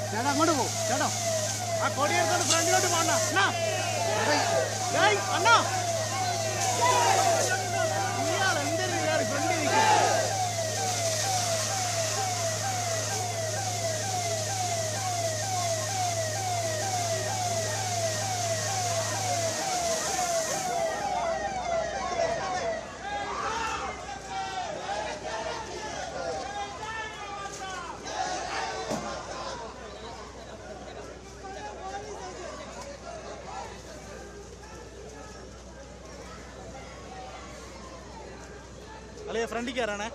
ചേട്ടാ അങ്ങോട്ട് പോ ചേട്ടാ ആ കൊടിയെടുത്തോണ്ട് ഫ്രണ്ടിലോട്ട് പോകണ്ട അണ്ണാ ഏയ് അണ്ണാ ഇയാൾ എന്തൊരു ഫ്രണ്ടിൽ നിൽക്കുന്നത് അല്ലേ ഫ്രണ്ടിൽ കയറാണേ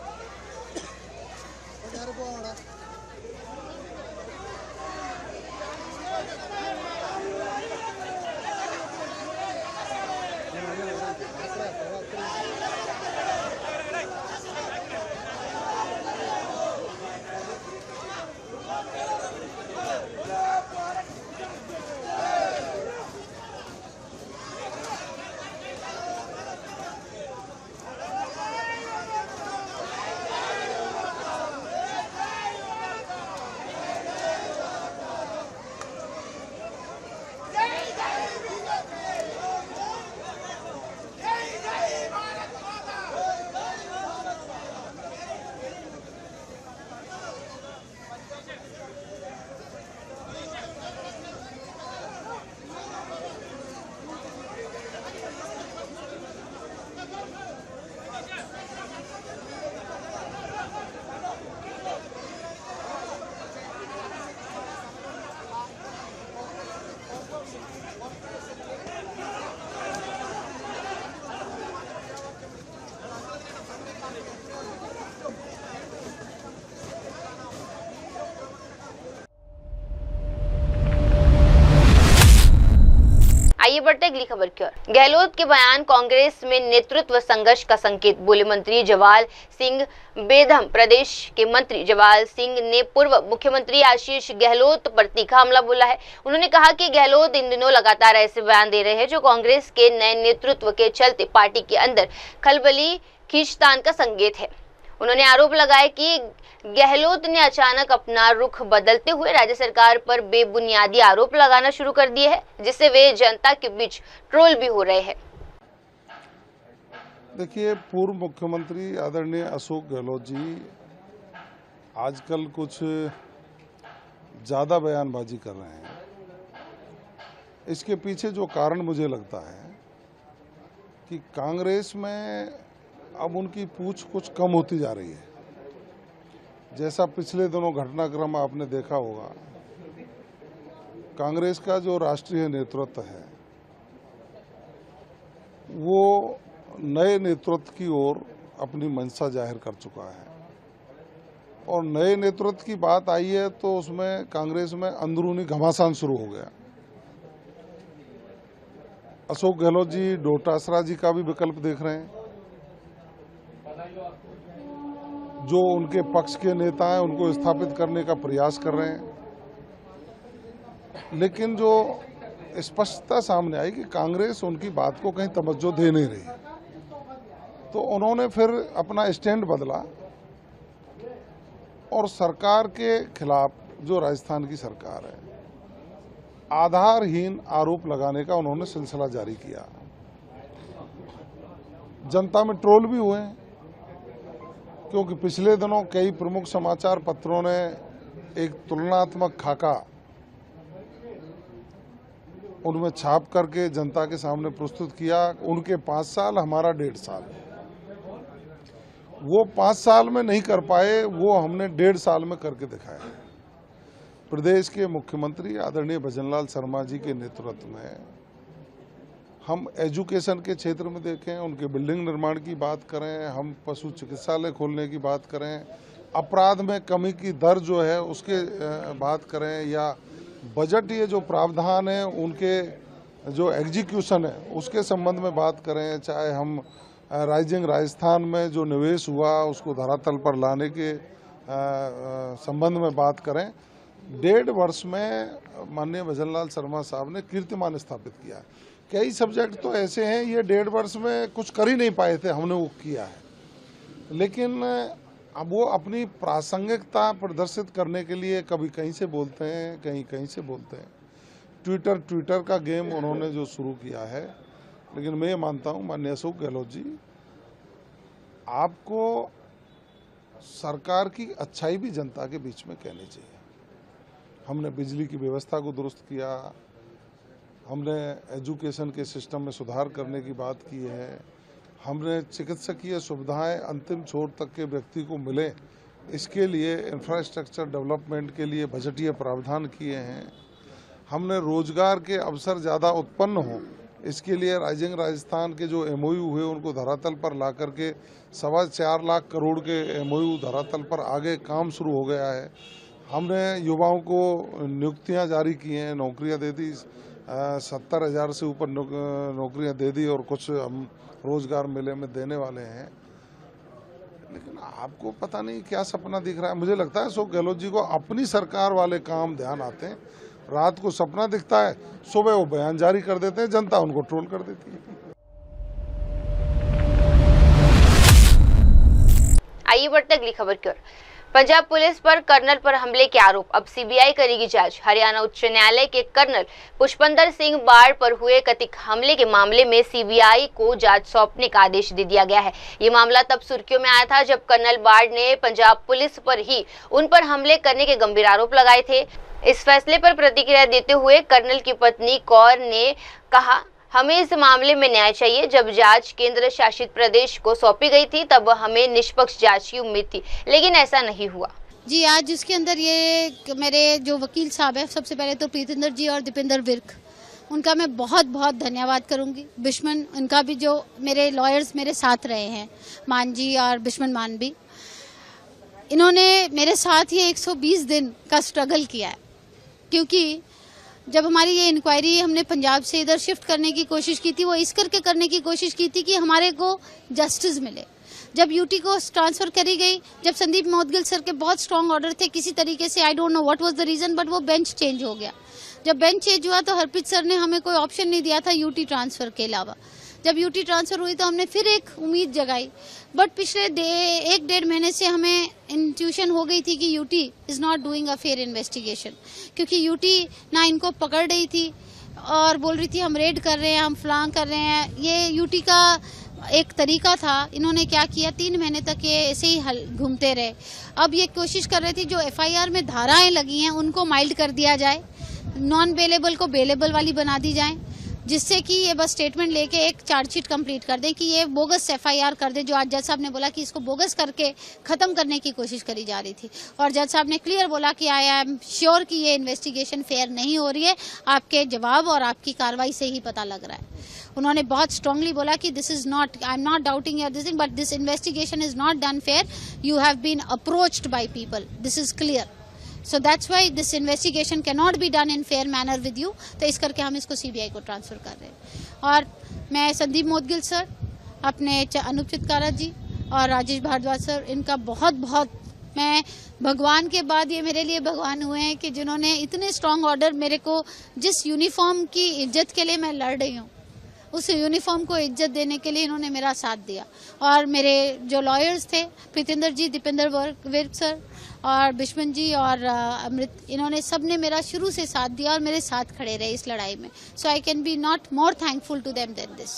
आइए बढ़ते अगली खबर की ओर। गहलोत के बयान कांग्रेस में नेतृत्व संघर्ष का संकेत, बोले मंत्री जवाल सिंह बेदम। प्रदेश के मंत्री जवाल सिंह ने पूर्व मुख्यमंत्री आशीष गहलोत पर तीखा हमला बोला है। उन्होंने कहा कि गहलोत इन दिनों लगातार ऐसे बयान दे रहे हैं जो कांग्रेस के नए नेतृत्व के चलते पार्टी के अंदर खलबली खींचतान का संकेत है। उन्होंने आरोप लगाया कि गहलोत ने अचानक अपना रुख बदलते हुए राज्य सरकार पर बेबुनियादी आरोप लगाना शुरू कर दिए हैं, जिससे वे जनता के बीच ट्रोल भी हो रहे हैं। देखिए, पूर्व मुख्यमंत्री आदरणीय अशोक गहलोत जी आजकल कुछ ज्यादा बयानबाजी कर रहे हैं। इसके पीछे जो कारण मुझे लगता है कि कांग्रेस में अब उनकी पूछ कुछ कम होती जा रही है। जैसा पिछले दिनों घटनाक्रम आपने देखा होगा, कांग्रेस का जो राष्ट्रीय नेतृत्व है वो नए नेतृत्व की ओर अपनी मंशा जाहिर कर चुका है, और नए नेतृत्व की बात आई है तो उसमें कांग्रेस में अंदरूनी घमासान शुरू हो गया। अशोक गहलोत जी डोटासरा जी का भी विकल्प देख रहे हैं, जो उनके पक्ष के नेता हैं उनको स्थापित करने का प्रयास कर रहे हैं, लेकिन जो स्पष्टता सामने आई कि कांग्रेस उनकी बात को कहीं तवज्जो दे नहीं रही, तो उन्होंने फिर अपना स्टैंड बदला और सरकार के खिलाफ, जो राजस्थान की सरकार है, आधारहीन आरोप लगाने का उन्होंने सिलसिला जारी किया। जनता में ट्रोल भी हुए, क्योंकि पिछले दिनों कई प्रमुख समाचार पत्रों ने एक तुलनात्मक खाका उनमें छाप करके जनता के सामने प्रस्तुत किया। उनके 5 साल, हमारा 1.5 साल। वो 5 साल में नहीं कर पाए, वो हमने 1.5 साल में करके दिखाया। प्रदेश के मुख्यमंत्री आदरणीय भजनलाल शर्मा जी के नेतृत्व में हम एजुकेशन के क्षेत्र में देखें, उनके बिल्डिंग निर्माण की बात करें, हम पशु चिकित्सालय खोलने की बात करें, अपराध में कमी की दर जो है उसके बात करें, या बजट ये जो प्रावधान है उनके जो एग्जीक्यूशन है उसके संबंध में बात करें, चाहे हम राइजिंग राजस्थान में जो निवेश हुआ उसको धरातल पर लाने के संबंध में बात करें। 1.5 वर्ष में माननीय भजनलाल शर्मा साहब ने कीर्तिमान स्थापित किया। कई सब्जेक्ट तो ऐसे हैं ये 1.5 वर्ष में कुछ कर ही नहीं पाए थे, हमने वो किया है, लेकिन अब वो अपनी प्रासंगिकता प्रदर्शित करने के लिए कभी कहीं से बोलते हैं, कहीं कहीं से बोलते हैं। ट्विटर का गेम उन्होंने जो शुरू किया है, लेकिन मैं मानता हूं माननीय अशोक गहलोत जी, आपको सरकार की अच्छाई भी जनता के बीच में कहनी चाहिए। हमने बिजली की व्यवस्था को दुरुस्त किया, हमने एजुकेशन के सिस्टम में सुधार करने की बात की है, हमने चिकित्सकीय सुविधाएं अंतिम छोर तक के व्यक्ति को मिले, इसके लिए इंफ्रास्ट्रक्चर डेवलपमेंट के लिए बजटीय प्रावधान किए हैं, हमने रोजगार के अवसर ज़्यादा उत्पन्न हो इसके लिए राइजिंग राजस्थान के जो MOU हुए उनको धरातल पर ला करके 4.25 लाख करोड़ के MOU धरातल पर आगे काम शुरू हो गया है। हमने युवाओं को नियुक्तियां जारी की हैं, नौकरियां दे दी, 70,000 से ऊपर नौकरियां दे दी और कुछ हम रोजगार मेले में देने वाले हैं। लेकिन आपको पता नहीं क्या सपना दिख रहा है। मुझे लगता है अशोक गहलोत जी को अपनी सरकार वाले काम ध्यान आते हैं, रात को सपना दिखता है, सुबह वो बयान जारी कर देते हैं, जनता उनको ट्रोल कर देती है। आइए बढ़ते अगली खबर की ओर। पंजाब पुलिस पर कर्नल पर हमले के आरोप, अब सीबीआई करेगी जांच। हरियाणा उच्च न्यायालय के कर्नल पुष्पिंदर सिंह बाढ़ पर हुए कथित हमले के मामले में सीबीआई को जांच सौंपने का आदेश दे दिया गया है। ये मामला तब सुर्खियों में आया था जब कर्नल बाढ़ ने पंजाब पुलिस पर ही उन पर हमले करने के गंभीर आरोप लगाए थे। इस फैसले पर प्रतिक्रिया देते हुए कर्नल की पत्नी कौर ने कहा, हमें इस मामले में न्याय चाहिए। जब जांच केंद्र शासित प्रदेश को सौंपी गई थी तब हमें निष्पक्ष जांच की उम्मीद थी, लेकिन ऐसा नहीं हुआ। जी, आज जिसके अंदर ये मेरे जो वकील साहब है, सबसे पहले तो प्रीतिंदर जी और दीपेंद्र विर्क, उनका मैं बहुत बहुत धन्यवाद करूंगी। बिश्मन, उनका भी जो मेरे लॉयर्स मेरे साथ रहे हैं, मान जी और बिश्मन मान भी, इन्होंने मेरे साथ ये 120 दिन का स्ट्रगल किया है। क्योंकि जब हमारी ये इंक्वायरी हमने पंजाब से इधर शिफ्ट करने की कोशिश की थी, वो इस करके करने की कोशिश की थी कि हमारे को जस्टिस मिले। जब यूटी को ट्रांसफर करी गई, जब संदीप मोदगिल सर के बहुत स्ट्रांग ऑर्डर थे, किसी तरीके से I don't know what was the reason, but वो बेंच चेंज हो गया। जब बेंच चेंज हुआ तो हरप्रीत सर ने हमें कोई ऑप्शन नहीं दिया था यूटी ट्रांसफर के अलावा। जब यूटी ट्रांसफर हुई तो हमने फिर एक उम्मीद जगाई, बट पिछले 1-1.5 महीने से हमें इंट्यूशन हो गई थी कि UT is not doing a fair investigation, क्योंकि यूटी ना इनको पकड़ रही थी और बोल रही थी हम रेड कर रहे हैं, हम फलां कर रहे हैं। ये यूटी का एक तरीका था। इन्होंने क्या किया, 3 महीने तक ये ऐसे ही घूमते रहे। अब ये कोशिश कर रहे थे जो FIR में धाराएं लगी हैं उनको माइल्ड कर दिया जाए, नॉन बेलेबल को बेलेबल वाली बना दी जाए। जिससे कि ये बस स्टेटमेंट लेके एक चार्जशीट कंप्लीट कर दें कि ये बोगस एफआईआर कर दें, जो आज जज साहब ने बोला कि इसको बोगस करके खत्म करने की कोशिश करी जा रही थी। और जज साहब ने क्लियर बोला कि आई एम श्योर कि ये इन्वेस्टिगेशन फेयर नहीं हो रही है, आपके जवाब और आपकी कार्रवाई से ही पता लग रहा है। उन्होंने बहुत स्ट्रांगली बोला कि this is not, I am not doubting your this thing, but this investigation is not done fair, you have been approached by people, this is clear, so that's why this investigation can not be done in fair manner with you. तो इस करके हम इसको CBI को transfer कर रहे हैं। और मैं संदीप मोदगिल सर, अपने अनूप चितकारा जी और राजेश भारद्वाज सर, इनका बहुत बहुत, मैं भगवान के बाद ये मेरे लिए भगवान हुए हैं कि जिन्होंने इतने स्ट्रांग ऑर्डर मेरे को, जिस यूनिफॉर्म की इज्जत के लिए मैं लड़ रही हूँ उस यूनिफॉर्म को इज्जत देने के लिए इन्होंने मेरा साथ दिया। और मेरे जो लॉयर्स थे, प्रीतिंदर जी, दीपेंद्र विर्क सर और बिश्मन जी और अमृत, इन्होंने सब ने मेरा शुरू से साथ दिया और मेरे साथ खड़े रहे इस लड़ाई में। So I can be not more thankful to them than this.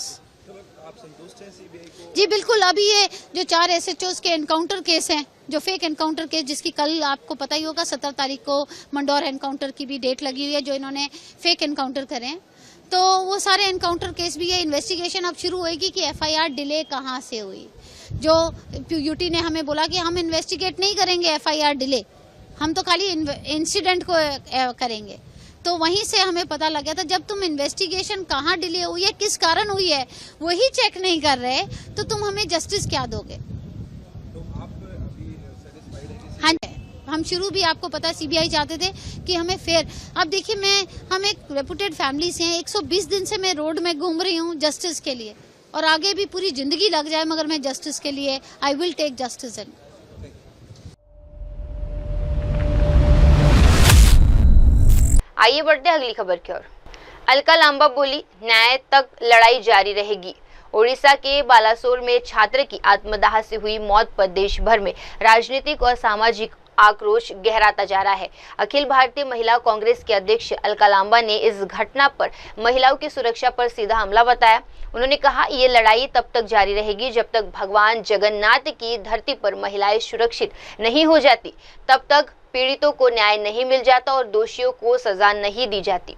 आप संतुष्ट हैं सीबीआई को? जी बिल्कुल। अभी ये जो 4 एसएचओस के एनकाउंटर केस हैं, जो फेक एनकाउंटर केस, जिसकी कल आपको पता ही होगा 17 तारीख को मंडौर एनकाउंटर की भी डेट लगी हुई है, जो इन्होंने फेक एनकाउंटर करे हैं, तो वो सारे एनकाउंटर केस भी है। इन्वेस्टिगेशन अब शुरू होएगी कि एफआईआर डिले कहाँ से हुई। जो यूटी ने हमें बोला कि हम इन्वेस्टिगेट नहीं करेंगे एफआईआर डिले, हम तो खाली इंसिडेंट को करेंगे, तो वहीं से हमें पता लग गया था जब तुम इन्वेस्टिगेशन कहाँ डिले हुई है, किस कारण हुई है, वही चेक नहीं कर रहे तो तुम हमें जस्टिस क्या दोगे। हाँ, हम शुरू भी आपको पता है सीबीआई चाहते थे कि हमें फेयर। अब देखिए, हम एक रेपुटेड फैमिली से हैं, 120 दिन से मैं रोड में घूम रही हूँ जस्टिस के लिए, और आगे भी पूरी जिंदगी लग जाए मगर मैं जस्टिस के लिए, आई विल टेक जस्टिस। आइए बढ़ते अगली खबर की ओर। अलका लांबा बोली, न्याय तक लड़ाई जारी रहेगी। ओडिशा के बालासोर में छात्र की आत्मदाह से हुई मौत पर देश भर में राजनीतिक और सामाजिक आक्रोश गहराता जा रहा है। अखिल भारतीय महिला कांग्रेस के अध्यक्ष अलका लांबा ने इस घटना पर महिलाओं की सुरक्षा पर सीधा हमला बताया। उन्होंने कहा, ये लड़ाई तब तक जारी रहेगी जब तक भगवान जगन्नाथ की धरती पर महिलाएं सुरक्षित नहीं हो जाती, तब तक पीड़ितों को न्याय नहीं मिल जाता और दोषियों को सजा नहीं दी जाती।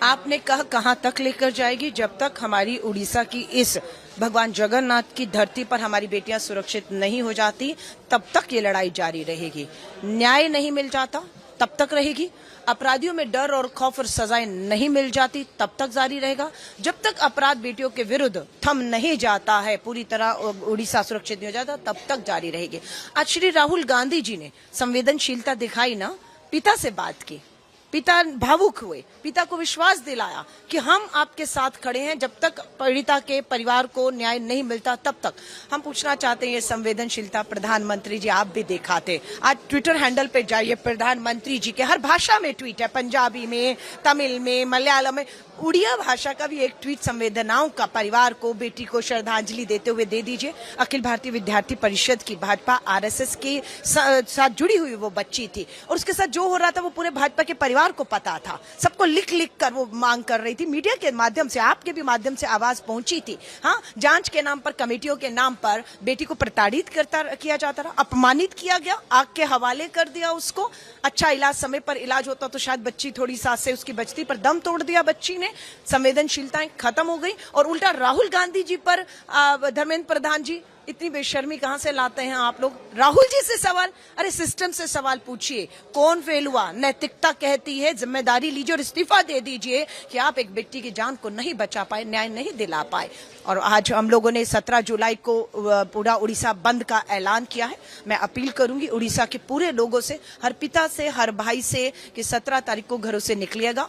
आपने कहा कहां तक लेकर जाएगी? जब तक हमारी उड़ीसा की इस भगवान जगन्नाथ की धरती पर हमारी बेटियां सुरक्षित नहीं हो जाती, तब तक ये लड़ाई जारी रहेगी। न्याय नहीं मिल जाता तब तक रहेगी। अपराधियों में डर और खौफ और सजाएं नहीं मिल जाती तब तक जारी रहेगा। जब तक अपराध बेटियों के विरुद्ध थम नहीं जाता है, पूरी तरह उड़ीसा सुरक्षित नहीं हो जाता, तब तक जारी रहेगी। आज श्री राहुल गांधी जी ने संवेदनशीलता दिखाई ना, पिता से बात की, पिता भावुक हुए, पिता को विश्वास दिलाया कि हम आपके साथ खड़े हैं। जब तक पीड़िता के परिवार को न्याय नहीं मिलता तब तक हम पूछना चाहते हैं, ये संवेदनशीलता प्रधानमंत्री जी आप भी दिखाते। आज ट्विटर हैंडल पे जाइए, प्रधानमंत्री जी के हर भाषा में ट्वीट है, पंजाबी में, तमिल में, मलयालम में, उड़िया भाषा का भी एक ट्वीट संवेदनाओं का परिवार को, बेटी को श्रद्धांजलि देते हुए दे दीजिए। अखिल भारतीय विद्यार्थी परिषद की भाजपा आरएसएस के साथ जुड़ी हुई वो बच्ची थी और उसके साथ जो हो रहा था वो पूरे भाजपा के परिवार को पता था। सबको लिख लिख कर वो मांग कर रही थी। मीडिया के माध्यम से, आपके भी माध्यम से आवाज पहुंची थी। हाँ, जांच के नाम पर, कमेटियों के नाम पर बेटी को प्रताड़ित किया जाता रहा, अपमानित किया गया, आग के हवाले कर दिया उसको। अच्छा इलाज, समय पर इलाज होता तो शायद बच्ची थोड़ी सांस से उसकी बचती, पर दम तोड़ दिया बच्ची ने। संवेदनशीलताएं खत्म हो गई और उल्टा राहुल गांधी जी पर धर्मेंद्र प्रधान जी इतनी बेशर्मी कहां से लाते हैं आप लोग? राहुल जी से सवाल, अरे सिस्टम से सवाल पूछिए, कौन फेल हुआ? नैतिकता कहती है जिम्मेदारी लीजिए और इस्तीफा दे दीजिए कि आप एक बेटी की जान को नहीं बचा पाए, न्याय नहीं दिला पाए। और आज हम लोगों ने 17 जुलाई को पूरा उड़ीसा बंद का ऐलान किया है। मैं अपील करूंगी उड़ीसा के पूरे लोगों से, हर पिता से, हर भाई से कि 17 तारीख को घरों से निकलिएगा।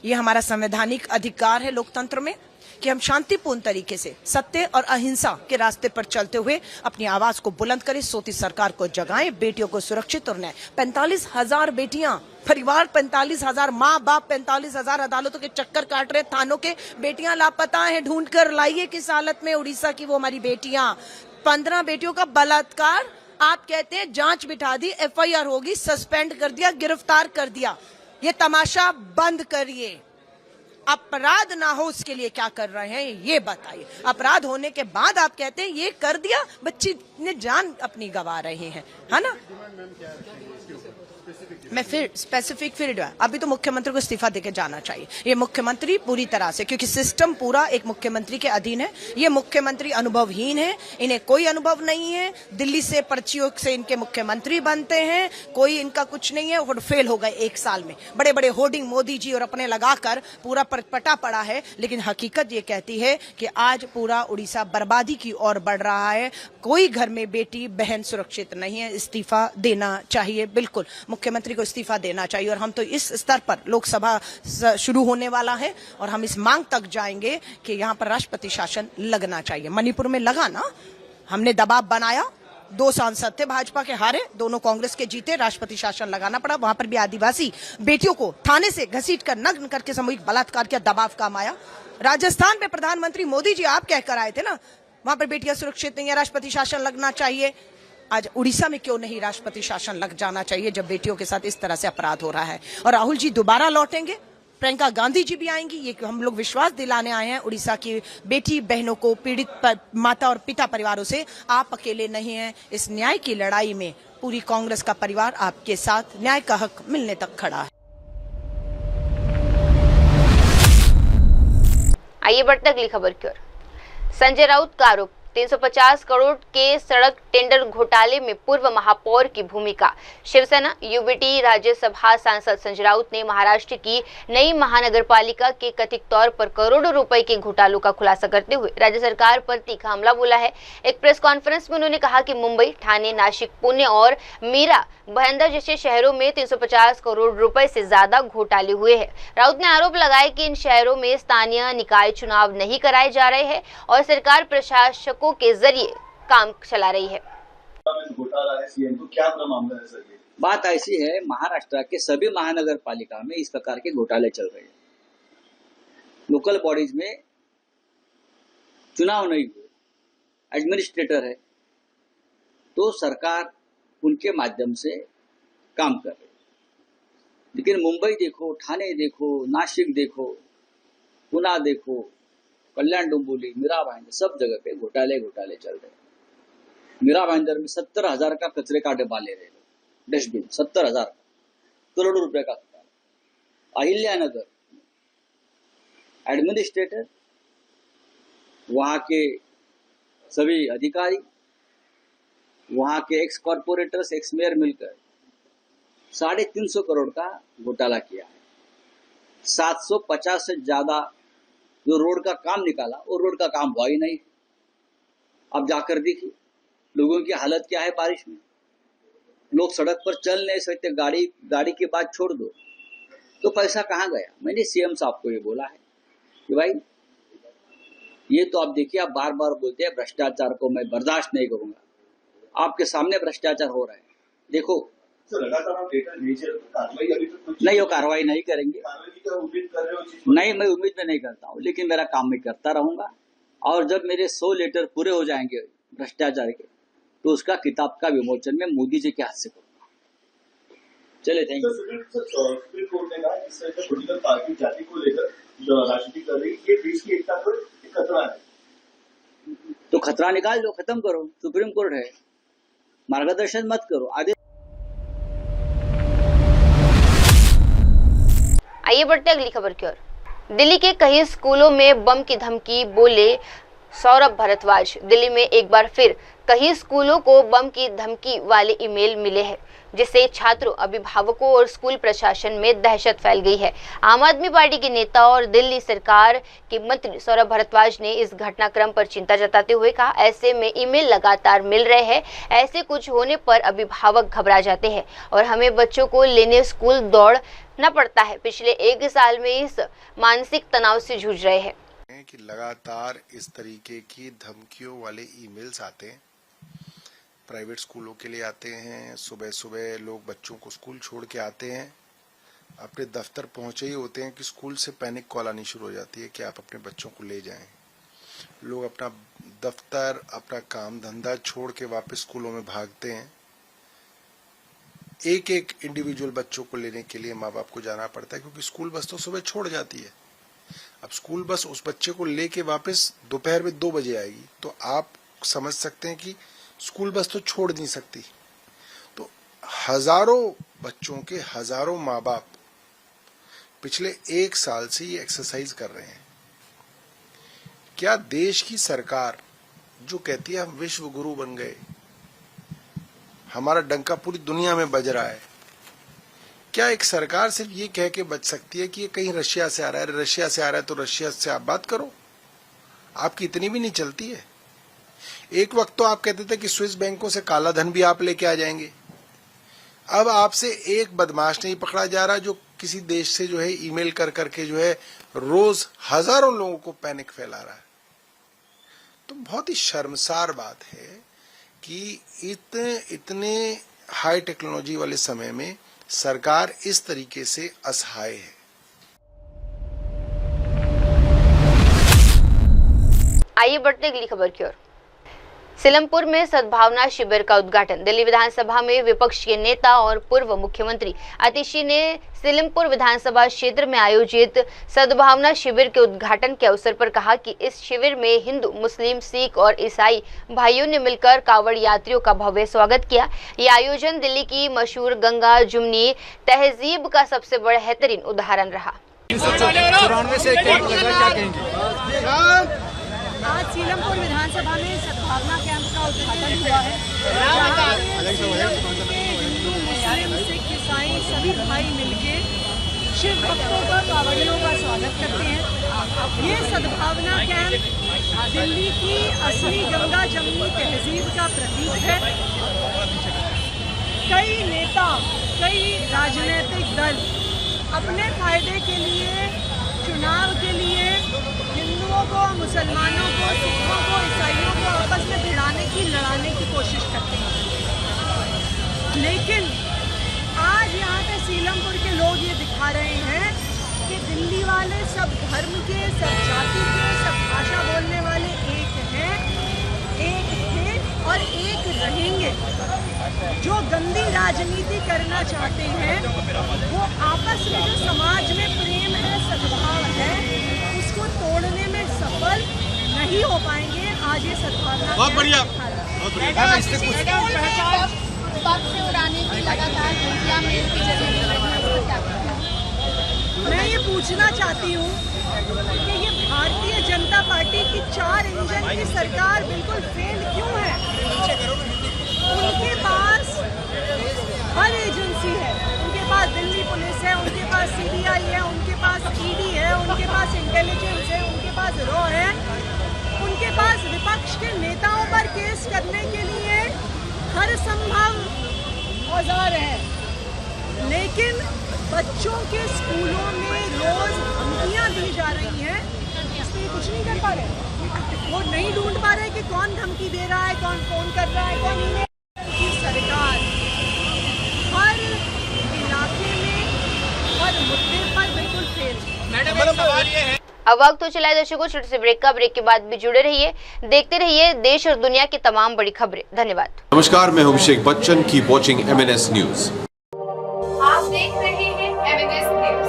ये हमारा संवैधानिक अधिकार है लोकतंत्र में कि हम शांतिपूर्ण तरीके से सत्य और अहिंसा के रास्ते पर चलते हुए अपनी आवाज को बुलंद करें, सोती सरकार को जगाएं, बेटियों को सुरक्षित और न्याय। 45,000 बेटियां, परिवार 45,000, माँ बाप 45,000 अदालतों के चक्कर काट रहे, थानों के, बेटियां लापता हैं, ढूंढ कर लाइए किस हालत में उड़ीसा की वो हमारी बेटियां। 15 बेटियों का बलात्कार, आप कहते हैं जांच बिठा दी, एफआईआर होगी, सस्पेंड कर दिया, गिरफ्तार कर दिया। ये तमाशा बंद करिए। अपराध ना हो उसके लिए क्या कर रहे हैं ये बताइए। अपराध होने के बाद आप कहते हैं ये कर दिया, बच्ची ने जान अपनी गंवा रही है ना। मैं फिर स्पेसिफिक अभी तो मुख्यमंत्री को इस्तीफा देके जाना चाहिए। ये मुख्यमंत्री पूरी तरह से, क्योंकि सिस्टम पूरा एक मुख्यमंत्री के अधीन है। ये मुख्यमंत्री अनुभवहीन है, इन्हें कोई अनुभव नहीं है। दिल्ली से पर्चियों से इनके मुख्यमंत्री बनते हैं, कोई इनका कुछ नहीं है और फेल हो गए 1 साल में। बड़े बड़े होर्डिंग मोदी जी और अपने लगाकर पूरा पटा पड़ा है, लेकिन हकीकत ये कहती है कि आज पूरा उड़ीसा बर्बादी की ओर बढ़ रहा है। कोई घर में बेटी बहन सुरक्षित नहीं है। इस्तीफा देना चाहिए, बिल्कुल मुख्यमंत्री को इस्तीफा देना चाहिए। और हम तो इस स्तर पर, लोकसभा शुरू होने वाला है और हम इस मांग तक जाएंगे कि यहाँ पर राष्ट्रपति शासन लगना चाहिए। मणिपुर में लगा ना, हमने दबाव बनाया, 2 सांसद थे भाजपा के, हारे, दोनों कांग्रेस के जीते, राष्ट्रपति शासन लगाना पड़ा। वहां पर भी आदिवासी बेटियों को थाने से घसीट कर नग्न करके सामूहिक बलात्कार किया, दबाव काम आया। राजस्थान में प्रधानमंत्री मोदी जी आप कहकर आए थे ना, वहां पर बेटियां सुरक्षित नहीं है, राष्ट्रपति शासन लगना चाहिए। आज उड़ीसा में क्यों नहीं राष्ट्रपति शासन लग जाना चाहिए जब बेटियों के साथ इस तरह से अपराध हो रहा है। और राहुल जी दोबारा लौटेंगे, प्रियंका गांधी जी भी आएंगी, ये हम लोग विश्वास दिलाने आए हैं उड़ीसा की बेटी बहनों को, पीड़ित माता और पिता परिवारों से। आप अकेले नहीं हैं इस न्याय की लड़ाई में, पूरी कांग्रेस का परिवार आपके साथ न्याय का हक मिलने तक खड़ा है। आइए बढ़ते अगली खबर की ओर। संजय राउत का आरोप, 350 करोड़ के सड़क टेंडर घोटाले में पूर्व महापौर की भूमिका। शिवसेना यूबीटी राज्यसभा सांसद संजय राउत ने महाराष्ट्र की नई महानगरपालिका के कथित तौर पर करोड़ों रुपए के घोटालों का खुलासा करते हुए राज्य सरकार पर तीखा हमला बोला है। एक प्रेस कॉन्फ्रेंस में उन्होंने कहा कि मुंबई, ठाणे, नासिक, पुणे और मीरा भाईंदर जैसे शहरों में 350 करोड़ रुपए से ज्यादा घोटाले हुए हैं। राउत ने आरोप लगाया कि इन शहरों में स्थानीय निकाय चुनाव नहीं कराए जा रहे हैं और सरकार प्रशासकों के जरिए काम चला रही है। घोटाला है, सीएम को क्या मामला है सर? बात ऐसी है, महाराष्ट्र के सभी महानगर पालिका में इस प्रकार के घोटाले चल रहे हैं। लोकल बॉडीज में चुनाव नहीं हुए, एडमिनिस्ट्रेटर है, तो सरकार उनके माध्यम से काम कर रही है। लेकिन मुंबई देखो, ठाणे देखो, नासिक देखो, पुणे देखो, कल्याण डोंबिवली, मीरा भाईंदर, सब जगह पे घोटाले चल रहे हैं। मीरा भाईंदर में 70,000 का कचरे का डब्बा ले रहे हैं, डस्टबिन 70,000 करोड़ों रुपए का घोटाला। अहिल्यानगर एडमिनिस्ट्रेटर, वहां के सभी अधिकारी, वहां के एक्स कॉर्पोरेटर्स, एक्स मेयर मिलकर 350 करोड़ का घोटाला किया है। 750 से ज्यादा जो रोड का काम निकाला, वो रोड का काम हुआ ही नहीं। अब जाकर देखिए लोगों की हालत क्या है। बारिश में लोग सड़क पर चल नहीं सकते, गाड़ी की बात छोड़ दो, तो पैसा कहाँ गया? मैंने सीएम साहब को ये बोला है कि भाई ये तो आप देखिए, आप बार बार बोलते हैं भ्रष्टाचार को मैं बर्दाश्त नहीं करूंगा। आपके सामने भ्रष्टाचार हो रहा है, देखो। लगातार आप नहीं, वो कार्रवाई नहीं करेंगे। उम्मीद कर रहे हो? नहीं, मैं उम्मीद में नहीं करता हूँ, लेकिन मेरा काम मैं करता रहूंगा। और जब मेरे 100 लेटर पूरे हो जाएंगे भ्रष्टाचार के, तो उसका किताब का विमोचन में मोदी जी के हाथ से करूंगा। चले, थैंक यू। सुप्रीम कोर्ट ने कहा इस तरह पोलिटिकल पार्टी जाति को लेकर जो राजनीति कर रही है, ये देश की एकता पर खतरा है। तो खतरा निकाल दो, खत्म करो। सुप्रीम कोर्ट है, मार्गदर्शन मत करो। आदेश। आइए बढ़ते अगली खबर की ओर। दिल्ली के कई स्कूलों में बम की धमकी बोले सौरभ भारद्वाज। दिल्ली में एक बार फिर कई स्कूलों को बम की धमकी वाले ईमेल मिले हैं, जिससे छात्रों, अभिभावकों और स्कूल प्रशासन में दहशत फैल गई है। आम आदमी पार्टी के नेता और दिल्ली सरकार के मंत्री सौरभ भारद्वाज ने इस घटनाक्रम पर चिंता जताते हुए कहा, ऐसे में ईमेल लगातार मिल रहे हैं। ऐसे कुछ होने पर अभिभावक घबरा जाते हैं और हमें बच्चों को लेने स्कूल दौड़ना पड़ता है। पिछले 1 साल में इस मानसिक तनाव से जूझ रहे हैं कि लगातार इस तरीके की धमकियों वाले ईमेल्स आते हैं। प्राइवेट स्कूलों के लिए आते हैं, सुबह सुबह लोग बच्चों को स्कूल छोड़ के आते हैं, अपने दफ्तर पहुंचे ही होते हैं कि स्कूल से पैनिक कॉल आनी शुरू हो जाती है कि आप अपने बच्चों को ले जाएं। लोग अपना दफ्तर, अपना काम धंधा छोड़ के वापस स्कूलों में भागते हैं। एक एक इंडिविजुअल बच्चों को लेने के लिए माँ बाप को जाना पड़ता है, क्योंकि स्कूल बस तो सुबह छोड़ जाती है। अब स्कूल बस उस बच्चे को लेके वापस दोपहर में 2 बजे आएगी, तो आप समझ सकते हैं कि स्कूल बस तो छोड़ नहीं सकती। तो हजारों बच्चों के हजारों माँ बाप पिछले 1 साल से ये एक्सरसाइज कर रहे हैं। क्या देश की सरकार जो कहती है हम विश्व गुरु बन गए, हमारा डंका पूरी दुनिया में बज रहा है, क्या एक सरकार सिर्फ ये कह के बच सकती है कि ये कहीं रशिया से आ रहा है, रशिया से आ रहा है तो रशिया से आप बात करो? आपकी इतनी भी नहीं चलती है। एक वक्त तो आप कहते थे कि स्विस बैंकों से काला धन भी आप लेके आ जाएंगे। अब आपसे एक बदमाश नहीं पकड़ा जा रहा जो किसी देश से जो है ईमेल कर करके जो है रोज हजारों लोगों को पैनिक फैला रहा है। तो बहुत ही शर्मसार बात है कि इतने हाई टेक्नोलॉजी वाले समय में सरकार इस तरीके से असहाय है। आइए बढ़ते अगली खबर की ओर। सीलमपुर में सद्भावना शिविर का उद्घाटन। दिल्ली विधानसभा में विपक्ष के नेता और पूर्व मुख्यमंत्री आतिशी ने सीलमपुर विधानसभा क्षेत्र में आयोजित सद्भावना शिविर के उद्घाटन के अवसर पर कहा कि इस शिविर में हिंदू, मुस्लिम, सिख और ईसाई भाइयों ने मिलकर कांवड़ यात्रियों का भव्य स्वागत किया। ये आयोजन दिल्ली की मशहूर गंगा जुमनी तहजीब का सबसे बड़ा बेहतरीन उदाहरण रहा। आज सीलमपुर विधानसभा में सद्भावना कैंप का उद्घाटन हुआ है। हिंदू, मुस्लिम, सिख, ईसाई सभी भाई मिलके शिव भक्तों का, कांवड़ियों का स्वागत करते हैं। ये सद्भावना कैंप दिल्ली की असली गंगा जमुनी तहजीब का प्रतीक है। कई नेता, कई राजनीतिक दल अपने फायदे के लिए, चुनाव के लिए हिंदुओं को, मुसलमानों को, सिखों को, ईसाइयों को आपस में भिड़ाने की, लड़ाने की कोशिश करते हैं। लेकिन आज यहाँ पे सीलमपुर के लोग ये दिखा रहे हैं कि दिल्ली वाले सब धर्म के, सब जाति के, सब भाषा बोलने वाले एक हैं, एक थे और एक रहेंगे। जो गंदी राजनीति करना चाहते हैं वो आपस में जो समाज में प्रेम है, सद्भाव है, उसको तोड़ने में सफल नहीं हो पाएंगे। आज ये सद्भावना बहुत बढ़िया, बहुत बढ़िया। से उड़ाने की लगातार मीडिया में इसके जरिए मैं ये पूछना चाहती हूँ कि ये भारतीय जनता पार्टी की 4 इंजन की सरकार बिल्कुल फेल क्यों है? उनके पास हर एजेंसी है, उनके पास दिल्ली पुलिस है, उनके पास सीबीआई है, उनके पास ईडी है, उनके पास इंटेलिजेंस है, उनके पास रॉ है, उनके पास विपक्ष के नेताओं पर केस करने के लिए हर संभव औजार है। लेकिन बच्चों के स्कूलों में रोज धमकियां दी जा रही हैं, इसमें कुछ नहीं कर पा रहे। वो नहीं ढूंढ पा रहे कि कौन धमकी दे रहा है, कौन फोन कर रहा है, कौन ईमेल। की सरकार हर इलाके में, हर मुद्दे पर बिल्कुल फेल। मैडम सवाल ये है। अब वक्त तो चला दर्शकों छोटे से ब्रेक का। ब्रेक के बाद भी जुड़े रहिए, देखते रहिए देश और दुनिया की तमाम बड़ी खबरें। धन्यवाद। नमस्कार, मैं Abhishek Bachchan. Keep watching MNS news. आप देख रहे हैं MNS न्यूज,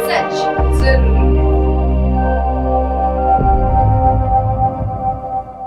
सच